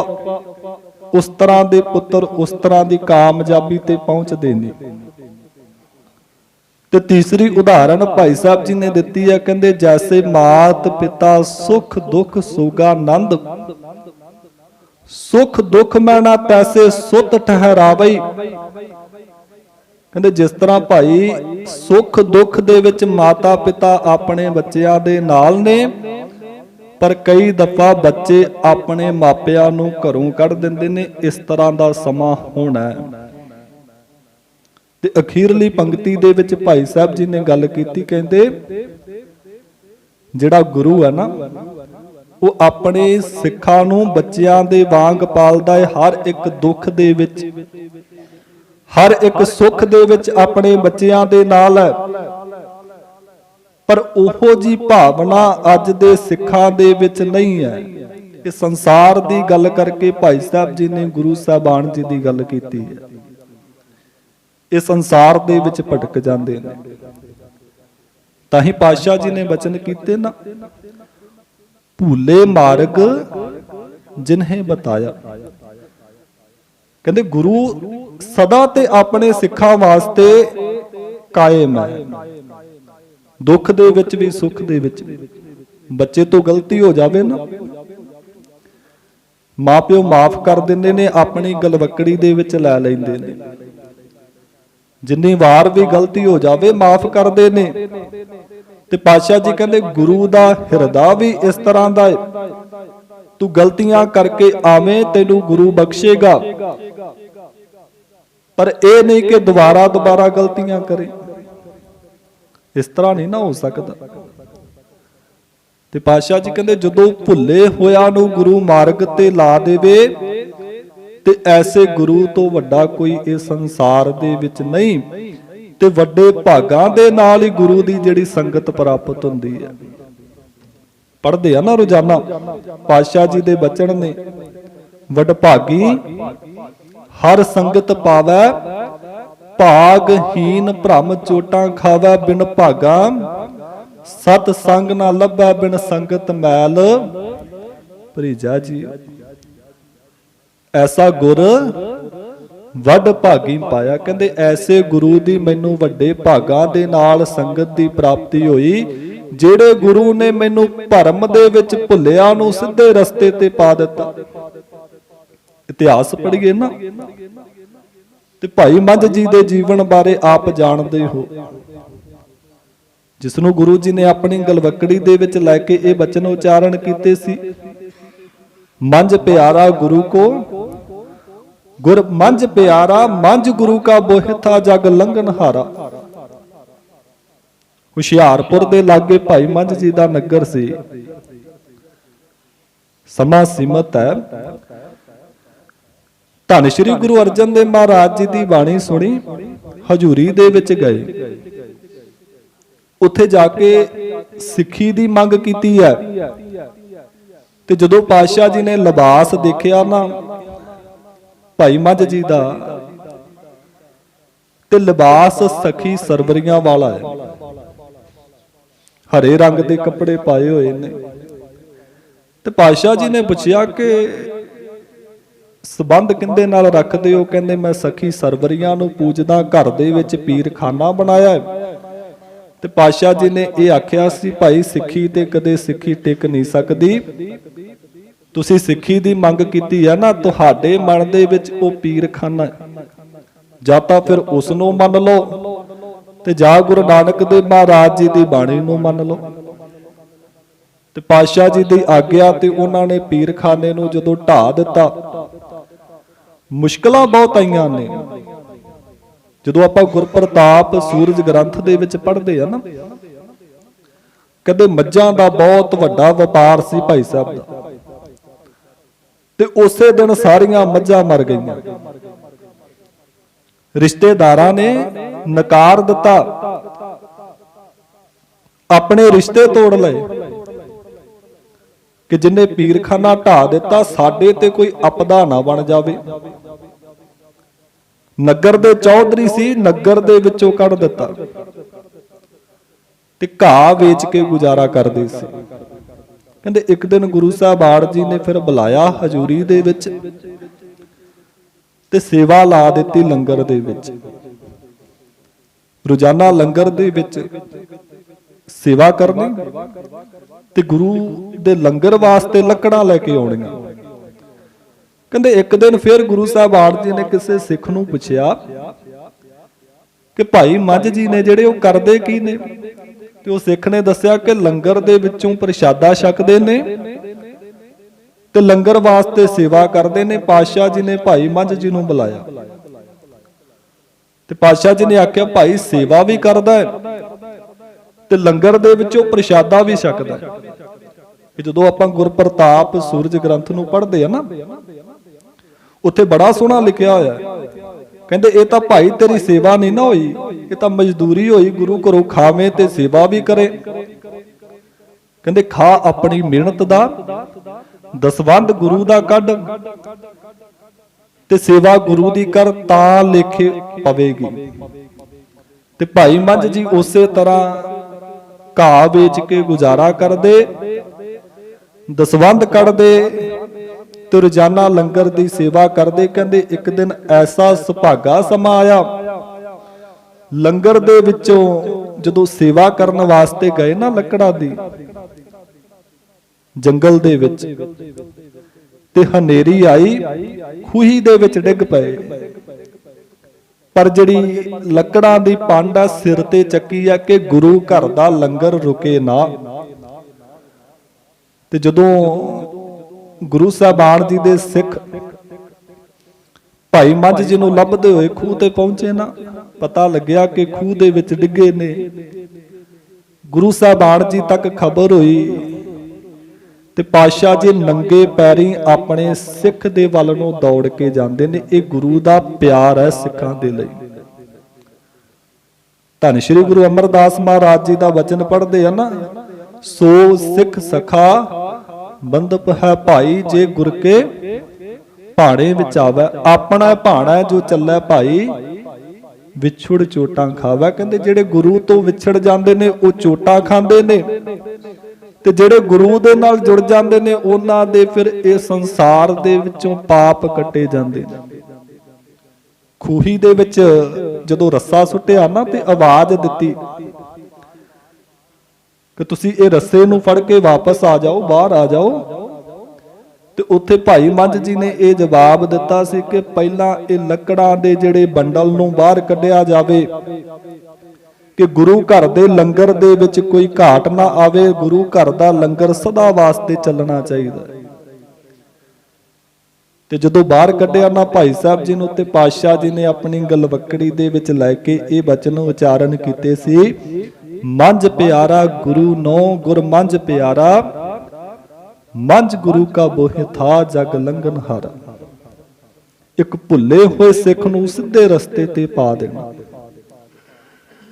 ਉਸ ਤਰ੍ਹਾਂ ਦੇ ਪੁੱਤਰ ਉਸ ਤਰ੍ਹਾਂ ਦੀ ਕਾਮਯਾਬੀ ਤੇ ਪਹੁੰਚਦੇ ਨੇ। ਤੇ ਤੀਸਰੀ ਉਦਾਹਰਣ ਭਾਈ ਸਾਹਿਬ ਜੀ ਨੇ ਦਿੱਤੀ ਹੈ, ਕਹਿੰਦੇ ਜੈਸੇ ਮਾਤ ਪਿਤਾ ਸੁਖ ਦੁੱਖ ਸੋਗਾਨੰਦ, ਸੁਖ ਦੁੱਖ ਮੈਂ ਨਾ ਤੈਸੇ ਸੁਤ ਠਹਿਰਾਵਈ। ਕਹਿੰਦੇ ਜਿਸ ਤਰ੍ਹਾਂ ਭਾਈ ਸੁਖ ਦੁੱਖ ਦੇ ਵਿੱਚ ਮਾਤਾ ਪਿਤਾ ਆਪਣੇ ਬੱਚਿਆਂ ਦੇ ਨਾਲ ਨੇ, ਪਰ ਕਈ ਦਫਾ ਬੱਚੇ ਆਪਣੇ ਮਾਪਿਆਂ ਨੂੰ ਘਰੋਂ ਕੱਢ ਦਿੰਦੇ ਨੇ। ਇਸ ਤਰ੍ਹਾਂ ਦਾ ਸਮਾਂ ਹੋਣਾ ਹੈ। ਤੇ ਅਖੀਰਲੀ ਪੰਕਤੀ ਦੇ ਵਿੱਚ ਭਾਈ ਸਾਹਿਬ ਜੀ ਨੇ ਗੱਲ ਕੀਤੀ, ਕਹਿੰਦੇ ਜਿਹੜਾ ਗੁਰੂ ਹੈ ਨਾ, ਉਹ ਆਪਣੇ ਸਿੱਖਾਂ ਨੂੰ ਬੱਚਿਆਂ ਦੇ ਵਾਂਗ ਪਾਲਦਾ ਹੈ। ਹਰ ਇੱਕ ਦੁੱਖ ਦੇ ਵਿੱਚ, ਹਰ ਇੱਕ ਸੁੱਖ ਦੇ ਵਿੱਚ ਆਪਣੇ ਬੱਚਿਆਂ ਦੇ ਨਾਲ ਹੈ। ਪਰ ਉਹੋ ਜੀ ਭਾਵਨਾ ਅੱਜ ਦੇ ਸਿੱਖਾਂ ਦੇ ਵਿੱਚ ਨਹੀਂ ਹੈ। ਇਹ ਸੰਸਾਰ ਦੀ ਗੱਲ ਕਰਕੇ ਭਾਈ ਸਾਹਿਬ ਜੀ ਨੇ ਗੁਰੂ ਸਾਹਿਬਾਨ ਜੀ ਦੀ ਗੱਲ ਕੀਤੀ ਹੈ। ਇਹ ਸੰਸਾਰ ਦੇ ਵਿੱਚ ਭਟਕ ਜਾਂਦੇ ਨੇ। ਤਾਂ ਹੀ ਪਾਤਸ਼ਾਹ ਜੀ ਨੇ ਬਚਨ ਕੀਤੇ ਨਾ, ਭੂਲੇ ਮਾਰਗ ਜਿਨਹੇ ਬਤਾਇਆ। ਕਹਿੰਦੇ ਗੁਰੂ ਸਦਾ ਤੇ ਆਪਣੇ ਸਿੱਖਾਂ ਵਾਸਤੇ ਕਾਇਮ ਹੈ, ਦੁੱਖ ਦੇ ਵਿੱਚ ਵੀ ਸੁੱਖ ਦੇ ਵਿੱਚ ਵੀ। ਬੱਚੇ ਤੋਂ ਗਲਤੀ ਹੋ ਜਾਵੇ ਨਾ, ਮਾਪਿਓ ਮਾਫ ਕਰ ਦਿੰਦੇ ਨੇ, ਆਪਣੀ ਗਲਵੱਕੜੀ ਦੇ ਵਿੱਚ ਲੈ ਲੈਂਦੇ ਨੇ। ਜਿੰਨੀ ਵਾਰ ਵੀ ਗਲਤੀ ਹੋ ਜਾਵੇ ਮਾਫ ਕਰਦੇ ਨੇ। ਤੇ ਪਾਤਸ਼ਾਹ ਜੀ ਕਹਿੰਦੇ ਗੁਰੂ ਦਾ ਹਿਰਦਾ ਵੀ ਇਸ ਤਰ੍ਹਾਂ ਦਾ ਹੈ, ਤੂੰ ਗਲਤੀਆਂ ਕਰਕੇ ਆਵੇਂ ਤੈਨੂੰ ਗੁਰੂ ਬਖਸ਼ੇਗਾ, ਪਰ ਇਹ ਨਹੀਂ ਕਿ ਦੁਬਾਰਾ ਗਲਤੀਆਂ ਕਰੇ। ਇਸ ਤਰ੍ਹਾਂ ਨਹੀਂ ਨਾ ਹੋ ਸਕਦਾ। ਤੇ ਪਾਤਸ਼ਾਹ ਜੀ ਕਹਿੰਦੇ ਜਦੋਂ ਭੁੱਲੇ ਹੋਇਆ ਨੂੰ ਗੁਰੂ ਮਾਰਗ ਤੇ ਲਾ ਦੇਵੇ, ਤੇ ਐਸੇ ਗੁਰੂ ਤੋਂ ਵੱਡਾ ਕੋਈ ਇਸ ਸੰਸਾਰ ਦੇ ਵਿੱਚ ਨਹੀਂ। ਤੇ ਵੱਡੇ ਭਾਗਾਂ ਦੇ ਨਾਲ ਹੀ ਗੁਰੂ ਦੀ ਜਿਹੜੀ ਸੰਗਤ ਪ੍ਰਾਪਤ ਹੁੰਦੀ ਹੈ। ਪੜ੍ਹਦੇ ਆ ਨਾ ਰੋਜ਼ਾਨਾ, ਪਾਤਸ਼ਾਹ ਜੀ ਦੇ ਬਚਨ ਨੇ, ਵਡਭਾਗੀ ਹਰ ਸੰਗਤ ਪਾਵੈ, ਭਾਗਹੀਨ ਭ੍ਰਮ ਚੋਟਾਂ ਖਾਵੈ। ਬਿਨ ਭਾਗਾ ਸਤ ਸੰਗ ਨਾ ਲੱਭੈ, ਬਿਨ ਸੰਗਤ ਮੈਲ ਭਰੀਜਾ ਜੀ। ਐਸਾ ਗੁਰ ਵੱਡ ਭਾਗੀ ਪਾਇਆ। ਕਹਿੰਦੇ ਐਸੇ ਗੁਰੂ ਦੀ ਮੈਨੂੰ ਵੱਡੇ ਭਾਗਾਂ ਦੇ ਨਾਲ ਸੰਗਤ ਦੀ ਪ੍ਰਾਪਤੀ ਹੋਈ, ਜਿਹੜੇ ਗੁਰੂ ਨੇ ਮੈਨੂੰ ਭਰਮ ਦੇ ਵਿੱਚ ਭੁੱਲਿਆ ਨੂੰ ਸਿੱਧੇ ਰਸਤੇ ਤੇ ਪਾ ਦਿੱਤਾ। ਇਤਿਹਾਸ ਪੜ੍ਹੀਏ ਨਾ, ਤੇ ਭਾਈ ਮੰਝ ਜੀ ਦੇ ਜੀਵਨ ਬਾਰੇ ਆਪ ਜਾਣਦੇ ਹੋ, ਜਿਸ ਨੂੰ ਗੁਰੂ ਜੀ ਨੇ ਆਪਣੀ ਗਲਵੱਕੜੀ ਦੇ ਵਿੱਚ ਲੈ ਕੇ ਇਹ ਬਚਨ ਉਚਾਰਨ ਕੀਤੇ ਸੀ, ਮੰਝ ਪਿਆਰਾ ਗੁਰੂ ਕੋ ਗੁਰ ਮੰਝ ਪਿਆਰਾ, ਮੰਝ ਗੁਰੂ ਕਾ ਬੋਹਿਥਾ ਜਗ ਲੰਘਨ ਹਾਰਾ। ਹੁਸ਼ਿਆਰਪੁਰ ਦੇ ਲਾਗੇ ਭਾਈ ਮੰਝ ਜੀ ਦਾ ਨਗਰ ਸੀ। ਸਮਾਂ ਸੀਮਤ ਹੈ। ਧੰਨ ਸ਼੍ਰੀ ਗੁਰੂ ਅਰਜਨ ਦੇਵ ਮਹਾਰਾਜ ਜੀ ਦੀ ਬਾਣੀ ਸੁਣੀ, ਹਜ਼ੂਰੀ ਦੇ ਵਿੱਚ ਗਏ। ਉੱਥੇ ਜਾ ਕੇ ਸਿੱਖੀ ਦੀ ਮੰਗ ਕੀਤੀ ਹੈ। ਤੇ ਜਦੋਂ ਪਾਤਸ਼ਾਹ ਜੀ ਨੇ ਲਿਬਾਸ ਦੇਖਿਆ ਨਾ ਭਾਈ ਮੰਝ ਜੀ ਦਾ, ਤੇ ਲਿਬਾਸ ਸਖੀ ਸਰਵਰੀਆਂ ਵਾਲਾ ਹੈ, ਹਰੇ ਰੰਗ ਦੇ ਕੱਪੜੇ ਪਾਏ ਹੋਏ ਨੇ। ਤੇ ਪਾਤਸ਼ਾਹ ਜੀ ਨੇ ਪੁੱਛਿਆ ਕਿ ਸੰਬੰਧ ਕਿੰਦੇ ਨਾਲ ਰੱਖਦੇ ਹੋ? ਕਹਿੰਦੇ ਮੈਂ ਸਖੀ ਸਰਵਰੀਆਂ ਨੂੰ ਪੂਜਦਾ, ਘਰ ਦੇ ਵਿੱਚ ਪੀਰਖਾਨਾ ਬਣਾਇਆ ਹੈ। ਤੇ ਪਾਤਸ਼ਾਹ ਜੀ ਨੇ ਇਹ ਆਖਿਆ ਸੀ, ਭਾਈ ਸਿੱਖੀ ਤੇ ਕਦੇ ਸਿੱਖੀ ਟਿਕ ਨਹੀਂ ਸਕਦੀ। ਤੁਸੀਂ ਸਿੱਖੀ ਦੀ ਮੰਗ ਕੀਤੀ ਹੈ ਨਾ, ਤੁਹਾਡੇ ਮਨ ਦੇ ਵਿੱਚ ਉਹ ਪੀਰਖਾਨਾ, ਜਾਂ ਤਾਂ ਫਿਰ ਉਸ ਨੂੰ ਮੰਨ ਲਓ, ਤੇ ਜਾਂ ਗੁਰੂ ਨਾਨਕ ਦੇਵ ਮਹਾਰਾਜ ਜੀ ਦੀ ਬਾਣੀ ਨੂੰ ਮੰਨ ਲਓ। ਤੇ ਪਾਤਸ਼ਾਹ ਜੀ ਦੀ ਆਗਿਆ ਤੇ ਉਹਨਾਂ ਨੇ ਪੀਰਖਾਨੇ ਨੂੰ ਜਦੋਂ ਢਾਹ ਦਿੱਤਾ। ਮੁਸ਼ਕਲਾਂ ਬਹੁਤ ਆਈਆਂ ਨੇ। ਜਦੋਂ ਆਪਾਂ ਗੁਰਪ੍ਰਤਾਪ ਸੂਰਜ ਗ੍ਰੰਥ ਦੇ ਵਿੱਚ ਪੜ੍ਹਦੇ ਆ ਨਾ, ਕਹਿੰਦੇ ਮੱਝਾਂ ਦਾ ਬਹੁਤ ਵੱਡਾ ਵਪਾਰ ਸੀ ਭਾਈ ਸਾਹਿਬ ਦਾ, ਤੇ ਉਸੇ ਦਿਨ ਸਾਰੀਆਂ ਮੱਝਾਂ ਮਰ ਗਈਆਂ। ਰਿਸ਼ਤੇਦਾਰਾਂ ਨੇ ਨਕਾਰ ਦਿੱਤਾ, ਆਪਣੇ ਰਿਸ਼ਤੇ ਤੋੜ ਲਏ ਕਿ ਜਿੰਨੇ ਪੀਰਖਾਨਾ ਢਾਹ ਦਿੱਤਾ, ਸਾਡੇ ਤੇ ਕੋਈ ਆਪਦਾ ਨਾ ਬਣ ਜਾਵੇ। ਨਗਰ ਦੇ ਚੌਧਰੀ ਸੀ, ਨਗਰ ਦੇ ਵਿੱਚੋਂ ਕੱਢ ਦਿੱਤਾ, ਤੇ ਘਾਹ ਵੇਚ ਕੇ ਗੁਜ਼ਾਰਾ ਕਰਦੇ ਸੀ। ਕਹਿੰਦੇ ਇੱਕ ਦਿਨ ਗੁਰੂ ਸਾਹਿਬਾਨ ਜੀ ਨੇ ਫਿਰ ਬੁਲਾਇਆ ਹਜ਼ੂਰੀ ਦੇ ਵਿੱਚ, ਤੇ ਸੇਵਾ ਲਾ ਦਿੱਤੀ ਲੰਗਰ ਦੇ ਵਿੱਚ। ਰੋਜ਼ਾਨਾ ਲੰਗਰ ਦੇ ਵਿੱਚ ਸੇਵਾ ਕਰਨੀ ਤੇ ਗੁਰੂ ਦੇ ਲੰਗਰ ਵਾਸਤੇ ਲੱਕੜਾਂ ਲੈ ਕੇ ਆਉਣੀਆਂ। ਕਹਿੰਦੇ ਇੱਕ ਦਿਨ ਫਿਰ ਗੁਰੂ ਸਾਹਿਬਾਨ ਜੀ ਨੇ ਕਿਸੇ ਸਿੱਖ ਨੂੰ ਪੁੱਛਿਆ ਕਿ ਭਾਈ ਮੱਝ ਜੀ ਨੇ ਜਿਹੜੇ ਉਹ ਕਰਦੇ ਕੀ ਨੇ? ਤੇ ਉਹ ਸਿੱਖ ਨੇ ਦੱਸਿਆ ਕਿ ਲੰਗਰ ਦੇ ਵਿੱਚੋਂ ਪ੍ਰਸ਼ਾਦਾ ਛਕਦੇ ਨੇ ਤੇ ਲੰਗਰ ਵਾਸਤੇ ਸੇਵਾ ਕਰਦੇ ਨੇ। ਪਾਤਸ਼ਾਹ ਜੀ ਨੇ ਭਾਈ ਮੱਝ ਜੀ ਨੂੰ ਬੁਲਾਇਆ ਤੇ ਪਾਤਸ਼ਾਹ ਜੀ ਨੇ ਆਖਿਆ ਭਾਈ ਸੇਵਾ ਵੀ ਕਰਦਾ ਹੈ ਤੇ ਲੰਗਰ ਦੇ ਵਿੱਚੋਂ ਪ੍ਰਸ਼ਾਦਾ ਵੀ ਛਕਦਾ ਹੈ। ਕਿ ਜਦੋਂ ਆਪਾਂ ਗੁਰਪ੍ਰਤਾਪ ਸੂਰਜ ਗ੍ਰੰਥ ਨੂੰ ਪੜ੍ਹਦੇ ਆ ਨਾ, ਉੱਥੇ ਬੜਾ ਸੋਹਣਾ ਲਿਖਿਆ ਹੋਇਆ, ਕਹਿੰਦੇ ਇਹ ਤਾਂ ਭਾਈ ਤੇਰੀ ਸੇਵਾ ਨਹੀਂ ਨਾ ਹੋਈ, ਇਹ ਤਾਂ ਮਜ਼ਦੂਰੀ ਹੋਈ। ਗੁਰੂ ਘਰੋਂ ਖਾਵੇਂ ਤੇ ਸੇਵਾ ਵੀ ਕਰੇ। ਕਹਿੰਦੇ ਖਾ ਆਪਣੀ ਮਿਹਨਤ ਦਾ, ਦਸਵੰਧ ਗੁਰੂ ਦਾ ਕੱਢ ਤੇ ਸੇਵਾ ਗੁਰੂ ਦੀ ਕਰ, ਤਾਂ ਲੇਖੇ ਪਵੇਗੀ। ਤੇ ਭਾਈ ਮੱਝ ਜੀ ਉਸੇ ਤਰ੍ਹਾਂ ਘਾਹ ਵੇਚ ਕੇ ਗੁਜ਼ਾਰਾ ਕਰਦੇ, ਦਸਵੰਧ ਕੱਢਦੇ ਤੇ ਰੋਜ਼ਾਨਾ ਲੰਗਰ ਦੀ ਸੇਵਾ ਕਰਦੇ। ਕਹਿੰਦੇ ਇੱਕ ਦਿਨ ਐਸਾ ਸੁਭਾਗਾ ਸਮਾਂ ਆਇਆ, ਲੰਗਰ ਦੇ ਵਿੱਚੋਂ ਜਦੋਂ ਸੇਵਾ ਕਰਨ ਵਾਸਤੇ ਗਏ ਨਾ ਲੱਕੜਾਂ ਦੀ, ਜੰਗਲ ਦੇ ਵਿੱਚ, ਤੇ ਹਨੇਰੀ ਆਈ, ਖੂਹੀ ਦੇ ਵਿੱਚ ਡਿੱਗ ਪਏ। ਪਰ ਜਿਹੜੀ ਲੱਕੜਾਂ ਦੀ ਪੰਡ ਆ ਸਿਰ ਤੇ ਚੱਕੀ ਆ ਕਿ ਗੁਰੂ ਘਰ ਦਾ ਲੰਗਰ ਰੁਕੇ ਨਾ। ਤੇ ਜਦੋਂ ਗੁਰੂ ਸਾਹਿਬਾਨ ਜੀ ਦੇ ਸਿੱਖ ਭਾਈ ਮੱਝ ਜੀ ਨੂੰ ਲੱਭਦੇ ਹੋਏ ਖੂਹ ਤੇ ਪਹੁੰਚੇ ਨਾ, ਪਤਾ ਲੱਗਿਆ ਕਿ ਖੂਹ ਦੇ ਵਿੱਚ ਡਿੱਗੇ ਨੇ। ਗੁਰੂ ਸਾਹਿਬਾਨ ਜੀ ਤੱਕ ਖਬਰ ਹੋਈ ਤੇ ਪਾਤਸ਼ਾਹ ਜੀ ਨੰਗੇ ਪੈਰੀਂ ਆਪਣੇ ਸਿੱਖ ਦੇ ਵੱਲ ਨੂੰ ਦੌੜ ਕੇ ਜਾਂਦੇ ਨੇ। ਇਹ ਗੁਰੂ ਦਾ ਪਿਆਰ ਹੈ ਸਿੱਖਾਂ ਦੇ ਲਈ। ਧੰਨ ਸ਼੍ਰੀ ਗੁਰੂ ਅਮਰਦਾਸ ਮਹਾਰਾਜ ਜੀ ਦਾ ਵਚਨ ਪੜ੍ਹਦੇ ਆ ਨਾ, ਸੋ ਸਿੱਖ ਸਖਾ ਬੰਧਪ ਹੈ ਭਾਈ, ਜੇ ਗੁਰ ਕੇ ਭਾਣੇ ਵਿੱਚ ਆਵੇ। ਆਪਣਾ ਭਾਣਾ ਜੋ ਚੱਲੇ ਭਾਈ, ਵਿਛੜ ਚੋਟਾਂ ਖਾਵੇ। ਕਹਿੰਦੇ ਜਿਹੜੇ ਗੁਰੂ ਤੋਂ ਵਿਛੜ ਜਾਂਦੇ ਨੇ ਉਹ ਚੋਟਾਂ ਖਾਂਦੇ ਨੇ, ਤੇ ਜਿਹੜੇ ਗੁਰੂ ਦੇ ਨਾਲ ਜੁੜ ਜਾਂਦੇ ਨੇ ਉਹਨਾਂ ਦੇ ਫਿਰ ਇਹ ਸੰਸਾਰ ਦੇ ਵਿੱਚੋਂ ਪਾਪ ਕੱਟੇ ਜਾਂਦੇ ਨੇ। ਖੂਹੀ ਦੇ ਵਿੱਚ ਜਦੋਂ ਰੱਸਾ ਸੁੱਟਿਆ ਨਾ ਤੇ ਆਵਾਜ਼ ਦਿੱਤੀ ਕਿ ਤੁਸੀਂ ਇਹ ਰੱਸੇ ਨੂੰ ਫੜ ਕੇ ਵਾਪਸ ਆ ਜਾਓ, ਬਾਹਰ ਆ ਜਾਓ। ਤੇ ਉੱਥੇ ਭਾਈ ਮੱਝ ਜੀ ਨੇ ਇਹ ਜਵਾਬ ਦਿੱਤਾ ਸੀ ਕਿ ਪਹਿਲਾਂ ਇਹ ਲੱਕੜਾਂ ਦੇ ਜਿਹੜੇ ਬੰਡਲ ਨੂੰ ਬਾਹਰ ਕੱਢਿਆ ਜਾਵੇ ਕਿ ਗੁਰੂ ਘਰ ਦੇ ਲੰਗਰ ਦੇ ਵਿੱਚ ਕੋਈ ਘਾਟ ਨਾ ਆਵੇ। ਗੁਰੂ ਘਰ ਦਾ ਲੰਗਰ ਸਦਾ ਵਾਸਤੇ ਚੱਲਣਾ ਚਾਹੀਦਾ। ਤੇ ਜਦੋਂ ਬਾਹਰ ਕੱਢਿਆ ਨਾ ਭਾਈ ਸਾਹਿਬ ਜੀ ਨੂੰ, ਤੇ ਪਾਤਸ਼ਾਹ ਜੀ ਨੇ ਆਪਣੀ ਗਲਵੱਕੜੀ ਦੇ ਵਿੱਚ ਲੈ ਕੇ ਇਹ ਬਚਨ ਉਚਾਰਨ ਕੀਤੇ ਸੀ, ਮੰਝ ਪਿਆਰਾ ਗੁਰੂ ਨੋ ਗੁਰ ਮੰਝ ਪਿਆਰਾ, ਮੰਝ ਗੁਰੂ ਕਾ ਬੋਹਿ ਥਾ ਜਗ ਲੰਘਨ ਹਾਰਾ। ਇੱਕ ਭੁੱਲੇ ਹੋਏ ਸਿੱਖ ਨੂੰ ਸਿੱਧੇ ਰਸਤੇ ਤੇ ਪਾ ਦੇਣਾ।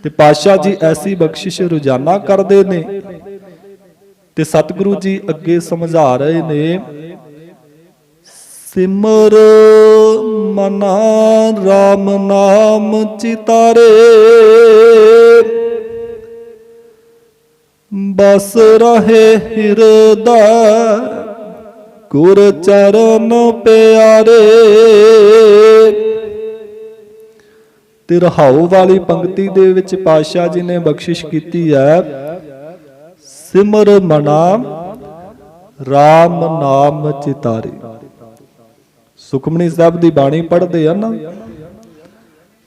ਤੇ ਪਾਤਸ਼ਾਹ ਜੀ ਐਸੀ ਬਖਸ਼ਿਸ਼ ਰੋਜ਼ਾਨਾ ਕਰਦੇ ਨੇ। ਤੇ ਸਤਿਗੁਰੂ ਜੀ ਅੱਗੇ ਸਮਝਾ ਰਹੇ ਨੇ, ਸਿਮਰ ਮਨਾ ਰਾਮ ਨਾਮ ਚਿਤਾਰੇ, ਬਸ ਰਹੇ ਹਿਰਦਾ ਗੁਰ ਚਰਨ ਪਿਆਰੇ। ਤੇ ਰਹਾਉ ਵਾਲੀ ਪੰਕਤੀ ਦੇ ਵਿੱਚ ਪਾਤਸ਼ਾਹ ਜੀ ਨੇ ਬਖਸ਼ਿਸ਼ ਕੀਤੀ ਹੈ, ਸਿਮਰ ਮਨਾ ਰਾਮ ਨਾਮ ਚਿਤਾਰੇ। ਸੁਖਮਨੀ ਸਾਹਿਬ ਦੀ ਬਾਣੀ ਪੜ੍ਹਦੇ ਆ ਨਾ,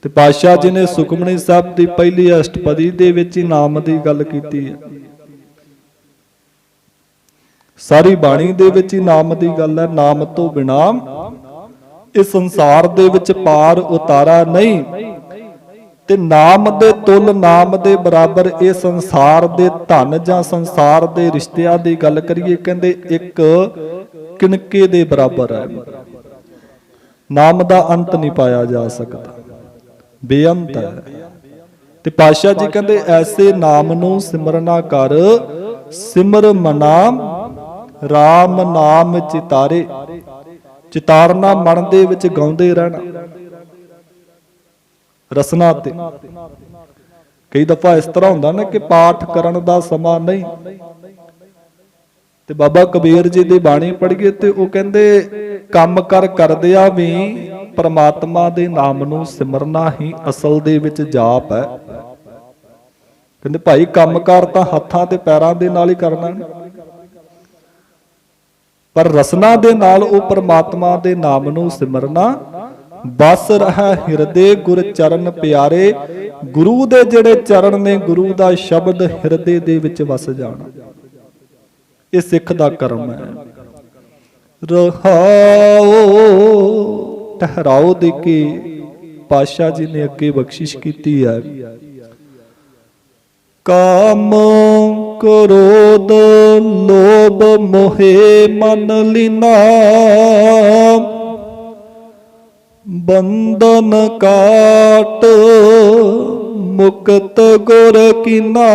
ਤੇ ਪਾਤਸ਼ਾਹ ਜੀ ਨੇ ਸੁਖਮਨੀ ਸਾਹਿਬ ਦੀ ਪਹਿਲੀ ਅਸ਼ਟਪਦੀ ਦੇ ਵਿੱਚ ਹੀ ਨਾਮ ਦੀ ਗੱਲ ਕੀਤੀ ਹੈ। ਸਾਰੀ ਬਾਣੀ ਦੇ ਵਿੱਚ ਹੀ ਨਾਮ ਦੀ ਗੱਲ ਹੈ। ਨਾਮ ਤੋਂ ਬਿਨਾ ਇਸ ਸੰਸਾਰ ਦੇ ਵਿੱਚ ਪਾਰ ਉਤਾਰਾ ਨਹੀਂ। ਤੇ ਨਾਮ ਦੇ ਤੁਲ, ਨਾਮ ਦੇ ਬਰਾਬਰ ਇਹ ਸੰਸਾਰ ਦੇ ਧਨ ਜਾਂ ਸੰਸਾਰ ਦੇ ਰਿਸ਼ਤਿਆਂ ਦੀ ਗੱਲ ਕਰੀਏ, ਕਹਿੰਦੇ ਇੱਕ ਕਿਣਕੇ ਦੇ ਬਰਾਬਰ ਹੈ। ਨਾਮ ਦਾ ਅੰਤ ਨਹੀਂ ਪਾਇਆ ਜਾ ਸਕਦਾ, ਬੇਅੰਤ ਹੈ। ਤੇ ਪਾਤਸ਼ਾਹ ਜੀ ਕਹਿੰਦੇ ਐਸੇ ਨਾਮ ਨੂੰ ਸਿਮਰਨਾ ਕਰ, ਸਿਮਰ ਮਨਾ ਰਾਮ ਨਾਮ ਚਿਤਾਰੇ। ਚਿਤਾਰਨਾ ਮਨ ਦੇ ਵਿੱਚ ਗਾਉਂਦੇ ਰਹਿਣਾ ਰਸਨਾ ਤੇ। ਕਈ ਦਫਾ ਇਸ ਤਰ੍ਹਾਂ ਹੁੰਦਾ ਨਾ ਕਿ ਪਾਠ ਕਰਨ ਦਾ ਸਮਾਂ ਨਹੀਂ। ਤੇ ਬਾਬਾ ਕਬੀਰ ਜੀ ਦੀ ਬਾਣੀ ਪੜ੍ਹੀਏ ਤੇ ਉਹ ਕਹਿੰਦੇ ਕੰਮ ਕਰਦਿਆਂ ਵੀ ਪਰਮਾਤਮਾ ਦੇ ਨਾਮ ਨੂੰ ਸਿਮਰਨਾ ਹੀ ਅਸਲ ਦੇ ਵਿੱਚ ਜਾਪ ਹੈ। ਕਹਿੰਦੇ ਭਾਈ ਕੰਮਕਾਰ ਤਾਂ ਹੱਥਾਂ ਤੇ ਪੈਰਾਂ ਦੇ ਨਾਲ ਹੀ ਕਰਨਾ, ਪਰ ਰਸਨਾ ਦੇ ਨਾਲ ਉਹ ਪਰਮਾਤਮਾ ਦੇ ਨਾਮ ਨੂੰ ਸਿਮਰਨਾ। ਬਸ ਰਹਿ ਹਿਰਦੇ ਗੁਰ ਚਰਨ ਪਿਆਰੇ, ਗੁਰੂ ਦੇ ਜਿਹੜੇ ਚਰਨ ਨੇ, ਗੁਰੂ ਦਾ ਸ਼ਬਦ ਹਿਰਦੇ ਦੇ ਵਿੱਚ ਵਸ ਜਾਣਾ, ਇਹ ਸਿੱਖ ਦਾ ਕਰਮ ਹੈ। ਰਹਾਓ ਠਹਿਰਾਓ ਦੇ ਕੇ ਪਾਤਸ਼ਾਹ ਜੀ ਨੇ ਅੱਗੇ ਬਖਸ਼ਿਸ਼ ਕੀਤੀ ਹੈ। ਕਾਮ ਕ੍ਰੋਧ ਲੋਭ ਮੋਹਿ ਮਨ ਲੀਨਾ, ਬੰਧਨ ਕਾਟ ਮੁਕਤ ਗੁਰ ਕੀਨਾ।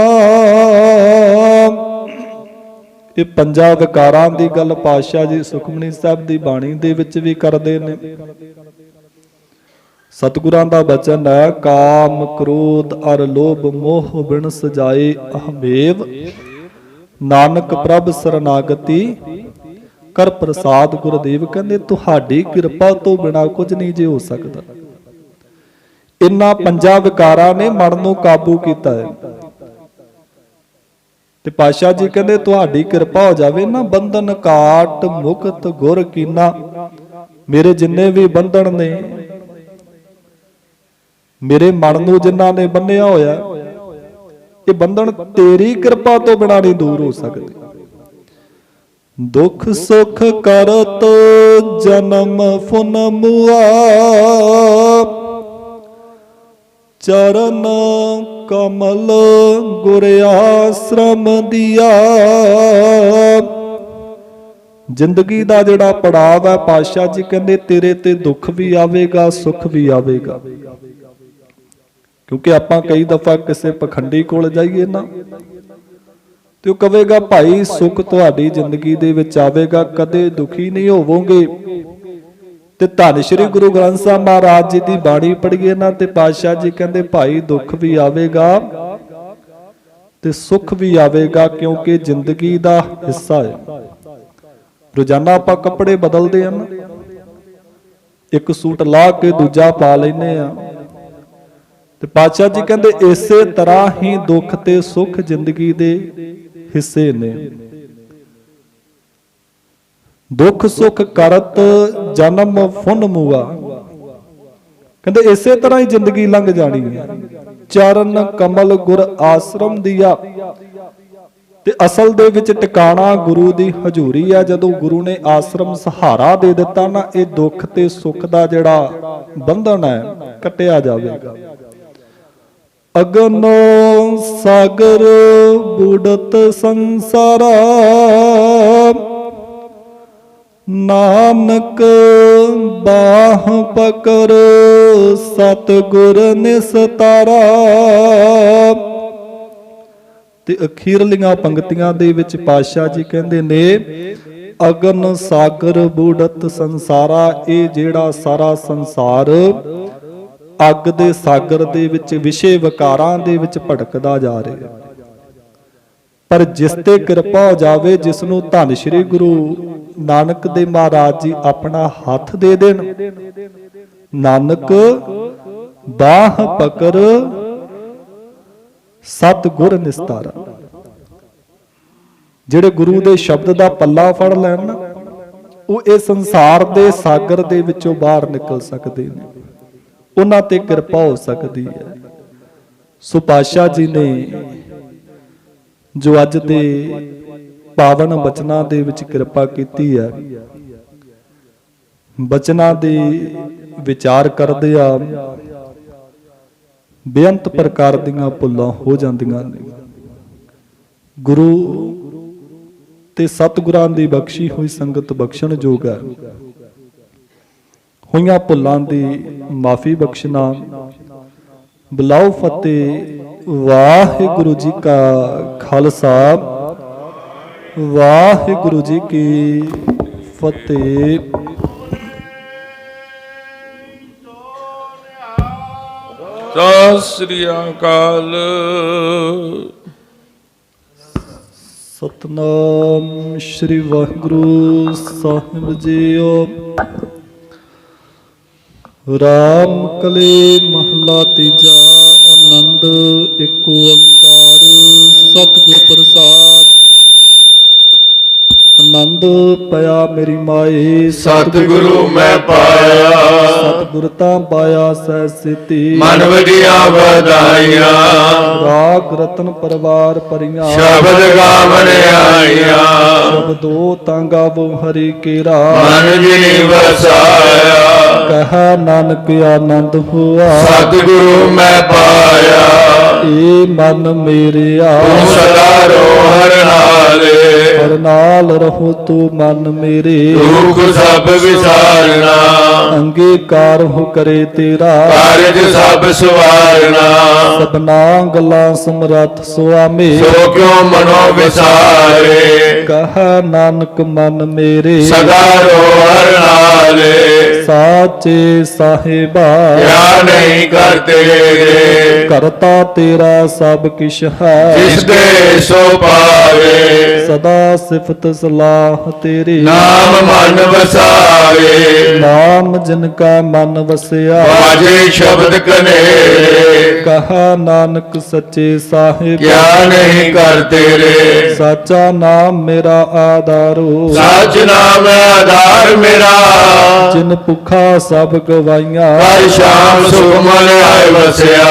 ਇਹ ਪੰਜਾਂ ਵਿਕਾਰਾਂ ਦੀ ਗੱਲ ਪਾਤਸ਼ਾਹ ਜੀ ਸੁਖਮਨੀ ਸਾਹਿਬ ਦੀ ਬਾਣੀ ਦੇ ਵਿੱਚ ਵੀ ਕਰਦੇ ਨੇ। ਸਤਿਗੁਰਾਂ ਦਾ ਬਚਨ ਹੈ, ਕਾਮ ਕ੍ਰੋਧ ਅਰ ਲੋਭ ਮੋਹ ਬਿਨ ਸਜਾਏ ਅਹਮੇਵ, ਨਾਨਕ ਪ੍ਰਭ ਸਰਨਾਗਤੀ ਕਰ ਪ੍ਰਸਾਦ। ਗੁਰਦੇਵ ਕਹਿੰਦੇ ਤੁਹਾਡੀ ਕਿਰਪਾ ਤੋਂ ਬਿਨਾ ਕੁਝ ਨਹੀਂ ਜੇ ਹੋ ਸਕਦਾ। ਇਨ੍ਹਾਂ ਪੰਜਾਂ ਵਿਕਾਰਾਂ ਨੇ ਮਨ ਨੂੰ ਕਾਬੂ ਕੀਤਾ ਹੈ ਤੇ ਪਾਤਸ਼ਾਹ ਜੀ ਕਹਿੰਦੇ ਤੁਹਾਡੀ ਕਿਰਪਾ ਹੋ ਜਾਵੇ ਨਾ, ਬੰਧਨ ਕਾਟ ਮੁਕਤ ਗੁਰ ਕੀਨਾ। ਮੇਰੇ ਜਿੰਨੇ ਵੀ ਬੰਧਨ ਨੇ, ਮੇਰੇ ਮਨ ਨੂੰ ਜਿਨ੍ਹਾਂ ਨੇ ਬੰਨਿਆ ਹੋਇਆ, ਇਹ ਬੰਧਨ ਤੇਰੀ ਕਿਰਪਾ ਤੋਂ ਬਿਨਾਂ ਨਹੀਂ ਦੂਰ ਹੋ ਸਕਦੇ। ਦੁੱਖ ਸੁਖ ਕਰਤ ਜਨਮ ਫੁਨ ਮੁਆ, ਚਰਨ ਕਮਲ ਗੁਰ ਆਸ਼ਰਮ ਦਿਆ। ਜ਼ਿੰਦਗੀ ਦਾ ਜਿਹੜਾ ਪੜਾਵ ਹੈ, ਪਾਤਸ਼ਾਹ ਜੀ ਕਹਿੰਦੇ ਤੇਰੇ ਤੇ ਦੁੱਖ ਵੀ ਆਵੇਗਾ, ਸੁੱਖ ਵੀ ਆਵੇਗਾ। ਕਿਉਂਕਿ ਆਪਾਂ ਕਈ ਦਫਾ ਕਿਸੇ ਪਖੰਡੀ ਕੋਲ ਜਾਈਏ ਨਾ, ਤੇ ਉਹ ਕਹੇਗਾ ਭਾਈ ਸੁੱਖ ਤੁਹਾਡੀ ਜ਼ਿੰਦਗੀ ਦੇ ਵਿੱਚ ਆਵੇਗਾ, ਕਦੇ ਦੁਖੀ ਨਹੀਂ ਹੋਵੋਗੇ। ਤੇ ਧੰਨ ਸ਼੍ਰੀ ਗੁਰੂ ਗ੍ਰੰਥ ਸਾਹਿਬ ਮਹਾਰਾਜ ਜੀ ਦੀ ਬਾਣੀ ਪੜ੍ਹੀਏ ਨਾ, ਤੇ ਪਾਤਸ਼ਾਹ ਜੀ ਕਹਿੰਦੇ ਭਾਈ ਦੁੱਖ ਵੀ ਆਵੇਗਾ ਤੇ ਸੁੱਖ ਵੀ ਆਵੇਗਾ, ਕਿਉਂਕਿ ਜ਼ਿੰਦਗੀ ਦਾ ਹਿੱਸਾ ਹੈ। ਰੋਜ਼ਾਨਾ ਆਪਾਂ ਕੱਪੜੇ ਬਦਲਦੇ ਹਾਂ ਨਾ, ਇੱਕ ਸੂਟ ਲਾ ਕੇ ਦੂਜਾ ਪਾ ਲੈਨੇ ਆ, ਤੇ ਪਾਤਸ਼ਾਹ ਜੀ ਕਹਿੰਦੇ ਇਸੇ ਤਰ੍ਹਾਂ ਹੀ ਦੁੱਖ ਤੇ ਸੁੱਖ ਜ਼ਿੰਦਗੀ ਦੇ ਹਿੱਸੇ ਨੇ। ਦੁੱਖ ਸੁੱਖ ਕਰਤ ਜਨਮ ਫੁਨ ਮੁਆ, ਕਹਿੰਦੇ ਇਸੇ ਤਰ੍ਹਾਂ ਹੀ ਜ਼ਿੰਦਗੀ ਲੰਘ ਜਾਣੀ ਹੈ। ਚਰਨ ਕਮਲ ਗੁਰ ਆਸ਼ਰਮ ਦਿਆ, ਤੇ ਅਸਲ ਦੇ ਵਿੱਚ ਟਿਕਾਣਾ ਗੁਰੂ ਦੀ ਹਜ਼ੂਰੀ ਹੈ। ਜਦੋਂ ਗੁਰੂ ਨੇ ਆਸ਼ਰਮ ਸਹਾਰਾ ਦੇ ਦਿੱਤਾ ਨਾ, ਇਹ ਦੁੱਖ ਤੇ ਸੁੱਖ ਦਾ ਜਿਹੜਾ ਬੰਧਨ ਹੈ ਕੱਟਿਆ ਜਾਵੇਗਾ। ਅਗਨ ਸਾਗਰ ਬੁੜਤ ਸੰਸਾਰਾ, ਨਾਨਕ ਬਾਹ ਪਕੜ ਸਤਿਗੁਰ ਨਿਸਤਾਰਾ। ਤੇ ਅਖੀਰਲੀਆਂ ਪੰਕਤੀਆਂ ਦੇ ਵਿੱਚ ਪਾਤਸ਼ਾਹ ਜੀ ਕਹਿੰਦੇ ਨੇ, ਅਗਨ ਸਾਗਰ ਬੁੜਤ ਸੰਸਾਰਾ, ਇਹ ਜਿਹੜਾ ਸਾਰਾ ਸੰਸਾਰ ਅੱਗ ਦੇ ਸਾਗਰ ਦੇ ਵਿੱਚ ਵਿਸ਼ੇ ਵਿਕਾਰਾਂ ਦੇ ਵਿੱਚ ਭਟਕਦਾ ਜਾ ਰਿਹਾ, ਪਰ ਜਿਸ ਤੇ ਕਿਰਪਾ ਹੋ ਜਾਵੇ, ਜਿਸ ਨੂੰ ਧੰਨ ਸ਼੍ਰੀ ਗੁਰੂ ਨਾਨਕ ਦੇ ਮਹਾਰਾਜ ਜੀ ਆਪਣਾ ਹੱਥ ਦੇ ਦੇਣ, ਨਾਨਕ ਬਾਹ ਪਕੜ ਸਤਿਗੁਰ ਨਿਸਤਾਰਾ। ਜਿਹੜੇ ਗੁਰੂ ਦੇ ਸ਼ਬਦ ਦਾ ਪੱਲਾ ਫੜ ਲੈਣ ਨਾ, ਉਹ ਇਹ ਸੰਸਾਰ ਦੇ ਸਾਗਰ ਦੇ ਵਿੱਚੋਂ ਬਾਹਰ ਨਿਕਲ ਸਕਦੇ ਨੇ, ਉਹਨਾਂ ਤੇ ਕਿਰਪਾ ਹੋ ਸਕਦੀ ਹੈ। ਸੋ ਪਾਤਸ਼ਾਹ ਜੀ ਨੇ ਜੋ ਅੱਜ ਦੇ ਪਾਵਨ ਬਚਨਾਂ ਦੇ ਵਿੱਚ ਕਿਰਪਾ ਕੀਤੀ ਹੈ, ਬਚਨਾਂ ਦੇ ਵਿਚਾਰ ਕਰਦੇ ਆ ਬੇਅੰਤ ਪ੍ਰਕਾਰ ਦੀਆਂ ਭੁੱਲਾਂ ਹੋ ਜਾਂਦੀਆਂ ਨੇ। ਗੁਰੂ ਤੇ ਸਤਿਗੁਰਾਂ ਦੀ ਬਖਸ਼ੀ ਹੋਈ ਸੰਗਤ ਬਖਸ਼ਣ ਯੋਗ ਹੈ। ਹੋਈਆਂ ਭੁੱਲਾਂ ਦੀ ਮਾਫੀ ਬਖਸ਼ਣਾ। ਬੁਲਾਓ ਫਤਿਹ। ਵਾਹਿਗੁਰੂ ਜੀ ਕਾ ਖਾਲਸਾ, ਵਾਹਿਗੁਰੂ ਜੀ ਕੀ ਫਤਿਹ। ਸਤਿ ਸ੍ਰੀ ਅਕਾਲ। ਸਤਨਾਮ ਸ਼੍ਰੀ ਵਾਹਿਗੁਰੂ ਸਾਹਿਬ ਜੀਓ। ਰਾਮ ਕਲੇ ਮਹਲਾ ਤੀਜਾ। ਆਨੰਦ ਏਕ ਓੰਕਾਰ ਆਨੰਦ ਪਿਆ ਮੇਰੀ ਮਾਏ। ਸਤਿਗੁਰੂ ਮੈਂ ਪਾਇਆ, ਸਤਿਗੁਰ ਤਾਂ ਪਾਇਆ ਸਹਿ ਸਿਤੀ। ਮਨ ਵਜੀਆਂ ਵਧਾਈਆਂ, ਰਾਗ ਰਤਨ ਪਰਵਾਰ ਭਰੀਆਂ। ਸ਼ਬਦ ਗਾਵਣ ਆਈਆਂ, ਸ਼ਬਦੋ ਤਾਂ ਗਾਵੋ ਹਰੀ ਕੇਰਾ। ਮਨ ਜਿਨੀ ਵਸਾਇਆ, ਕਹਾ ਨਾਨਕ ਆਨੰਦ ਹੋਆ। ਸਤਿਗੁਰੂ ਮੈਂ ਪਾਇਆ, ਏ ਮਨ ਮੇਰਿਆ ਤੂੰ ਸਦਾ ਰੋਹਰ ਨਾਲੇ। ਹਰ ਨਾਲ ਰਹੋ ਤੂੰ ਮਨ ਮੇਰੇ। ਦੁਖ ਸਭ ਵਿਸਾਰਨਾ, ਅੰਗੀਕਾਰ ਹੋ ਕਰੇ ਤੇਰਾ। ਕਾਰਜ ਸਭ ਸਵਾਰਨਾ, ਸਭਨਾ ਗੱਲਾਂ ਸਮਰੱਥ ਸੁਆਮੀ। ਸੋ ਕਿਉ ਮਨੋ ਵਿਸਾਰੇ। ਕਹਾ ਨਾਨਕ ਮਨ ਮੇਰੇ। ਸਦਾ ਰੋਹਰ ਨਾਲੇ, ਸਾਚੇ ਸਾਹਿਬਾ ਕਿਆ ਨਹੀਂ ਕਰਤੇ ਰੇ। ਕਰਤਾ ਤੇਰਾ ਸਭ ਕਿਛ ਹੈ। ਜਿਸ ਦੇ ਸੋ ਪਾਵੇ, ਸਦਾ ਸਿਫਤ ਸਲਾਹ ਤੇਰੀ। ਨਾਮ ਮਨ ਵਸਾਵੇ। ਨਾਮ ਜਿਨ ਕਾ ਮਨ ਵਸਿਆ। ਬਾਜੇ ਸ਼ਬਦ ਕਨੇਰੇ, ਕਹਾ ਨਾਨਕ ਸੱਚੇ ਸਾਹਿਬ। ਕਿਆ ਨਹੀਂ ਕਰਤੇ ਰੇ। ਸਾਚਾ ਨਾਮ ਮੇਰਾ ਆਧਾਰੋ। ਸੱਚ ਨਾਮ ਹੈ ਆਧਾਰ ਮੇਰਾ, ਜਿਨ ਭੁਖਾ ਸਭ ਗਵਾਈਆਂ। ਹਰ ਸ਼ਾਮ ਸੁਖ ਮਨ ਆਏ ਵਸਿਆ।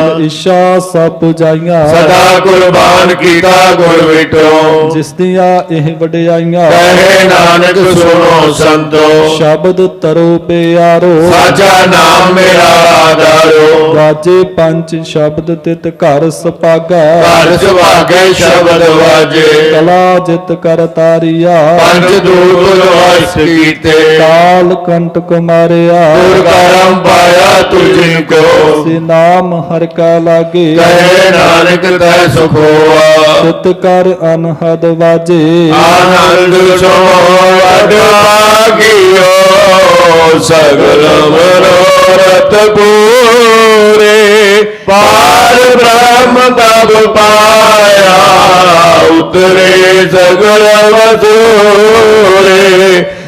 ਜਿਨ ਇੱਛਾ ਸਭ ਪੁਜਾਈਆਂ। ਸਦਾ ਕੁਰਬਾਨ ਕੀਤਾ ਗੁਰ ਵਿਟੋ, ਜਿਸ ਦੀਆਂ ਇਹ ਵਡਿਆਈਆਂ। ਕਹੇ ਨਾਨਕ ਸੁਣੋ ਸੰਤੋ। ਸ਼ਬਦ ਤਰੋ ਪਿਆਰੋ। ਸਾਚਾ ਨਾਮ ਮੇਰਾ ਆਧਾਰੋ, ਵਾਜੇ ਪੰਜ ਸ਼ਬਦ ਤਿਤ ਘਰ ਸੁਭਾਗਾ। ਘਰ ਸੁਭਾਗੇ ਸ਼ਬਦ ਵਾਜੇ। ਕਲਾ ਜਿਤ ਕਰ ਤਾਰੀਆ। ਪੰਜ ਦੂਤ ਵਸ ਕੀਤੇ, ਕਾਲ ਕੰਟਕ ਮਾਰਿਆ। ਗੁਰ ਕਰਮ ਪਾਇਆ ਤੁਝਿ ਕੋ। ਸੇ ਨਾਮ ਹਰ ਕਾ ਲਾਗੇ। ਕਹੇ ਨਾਨਕ ਤੈ ਸੁਖ ਹੋਆ। ਤਿਤ ਕਰ ਅਨਹਦ ਵਾਜੇ। ਆਨੰਦ ਸੋ ਅਡਾਗਿਓ, ਸਗਲ ਮਨੋਰਥ ਪੂਰੇ। ਪਾਰ ਬ੍ਰਹਮ ਤਬ ਪਾਇਆ, ਉਤਰੇ ਸਗਲ ਵਸੂਰੇ।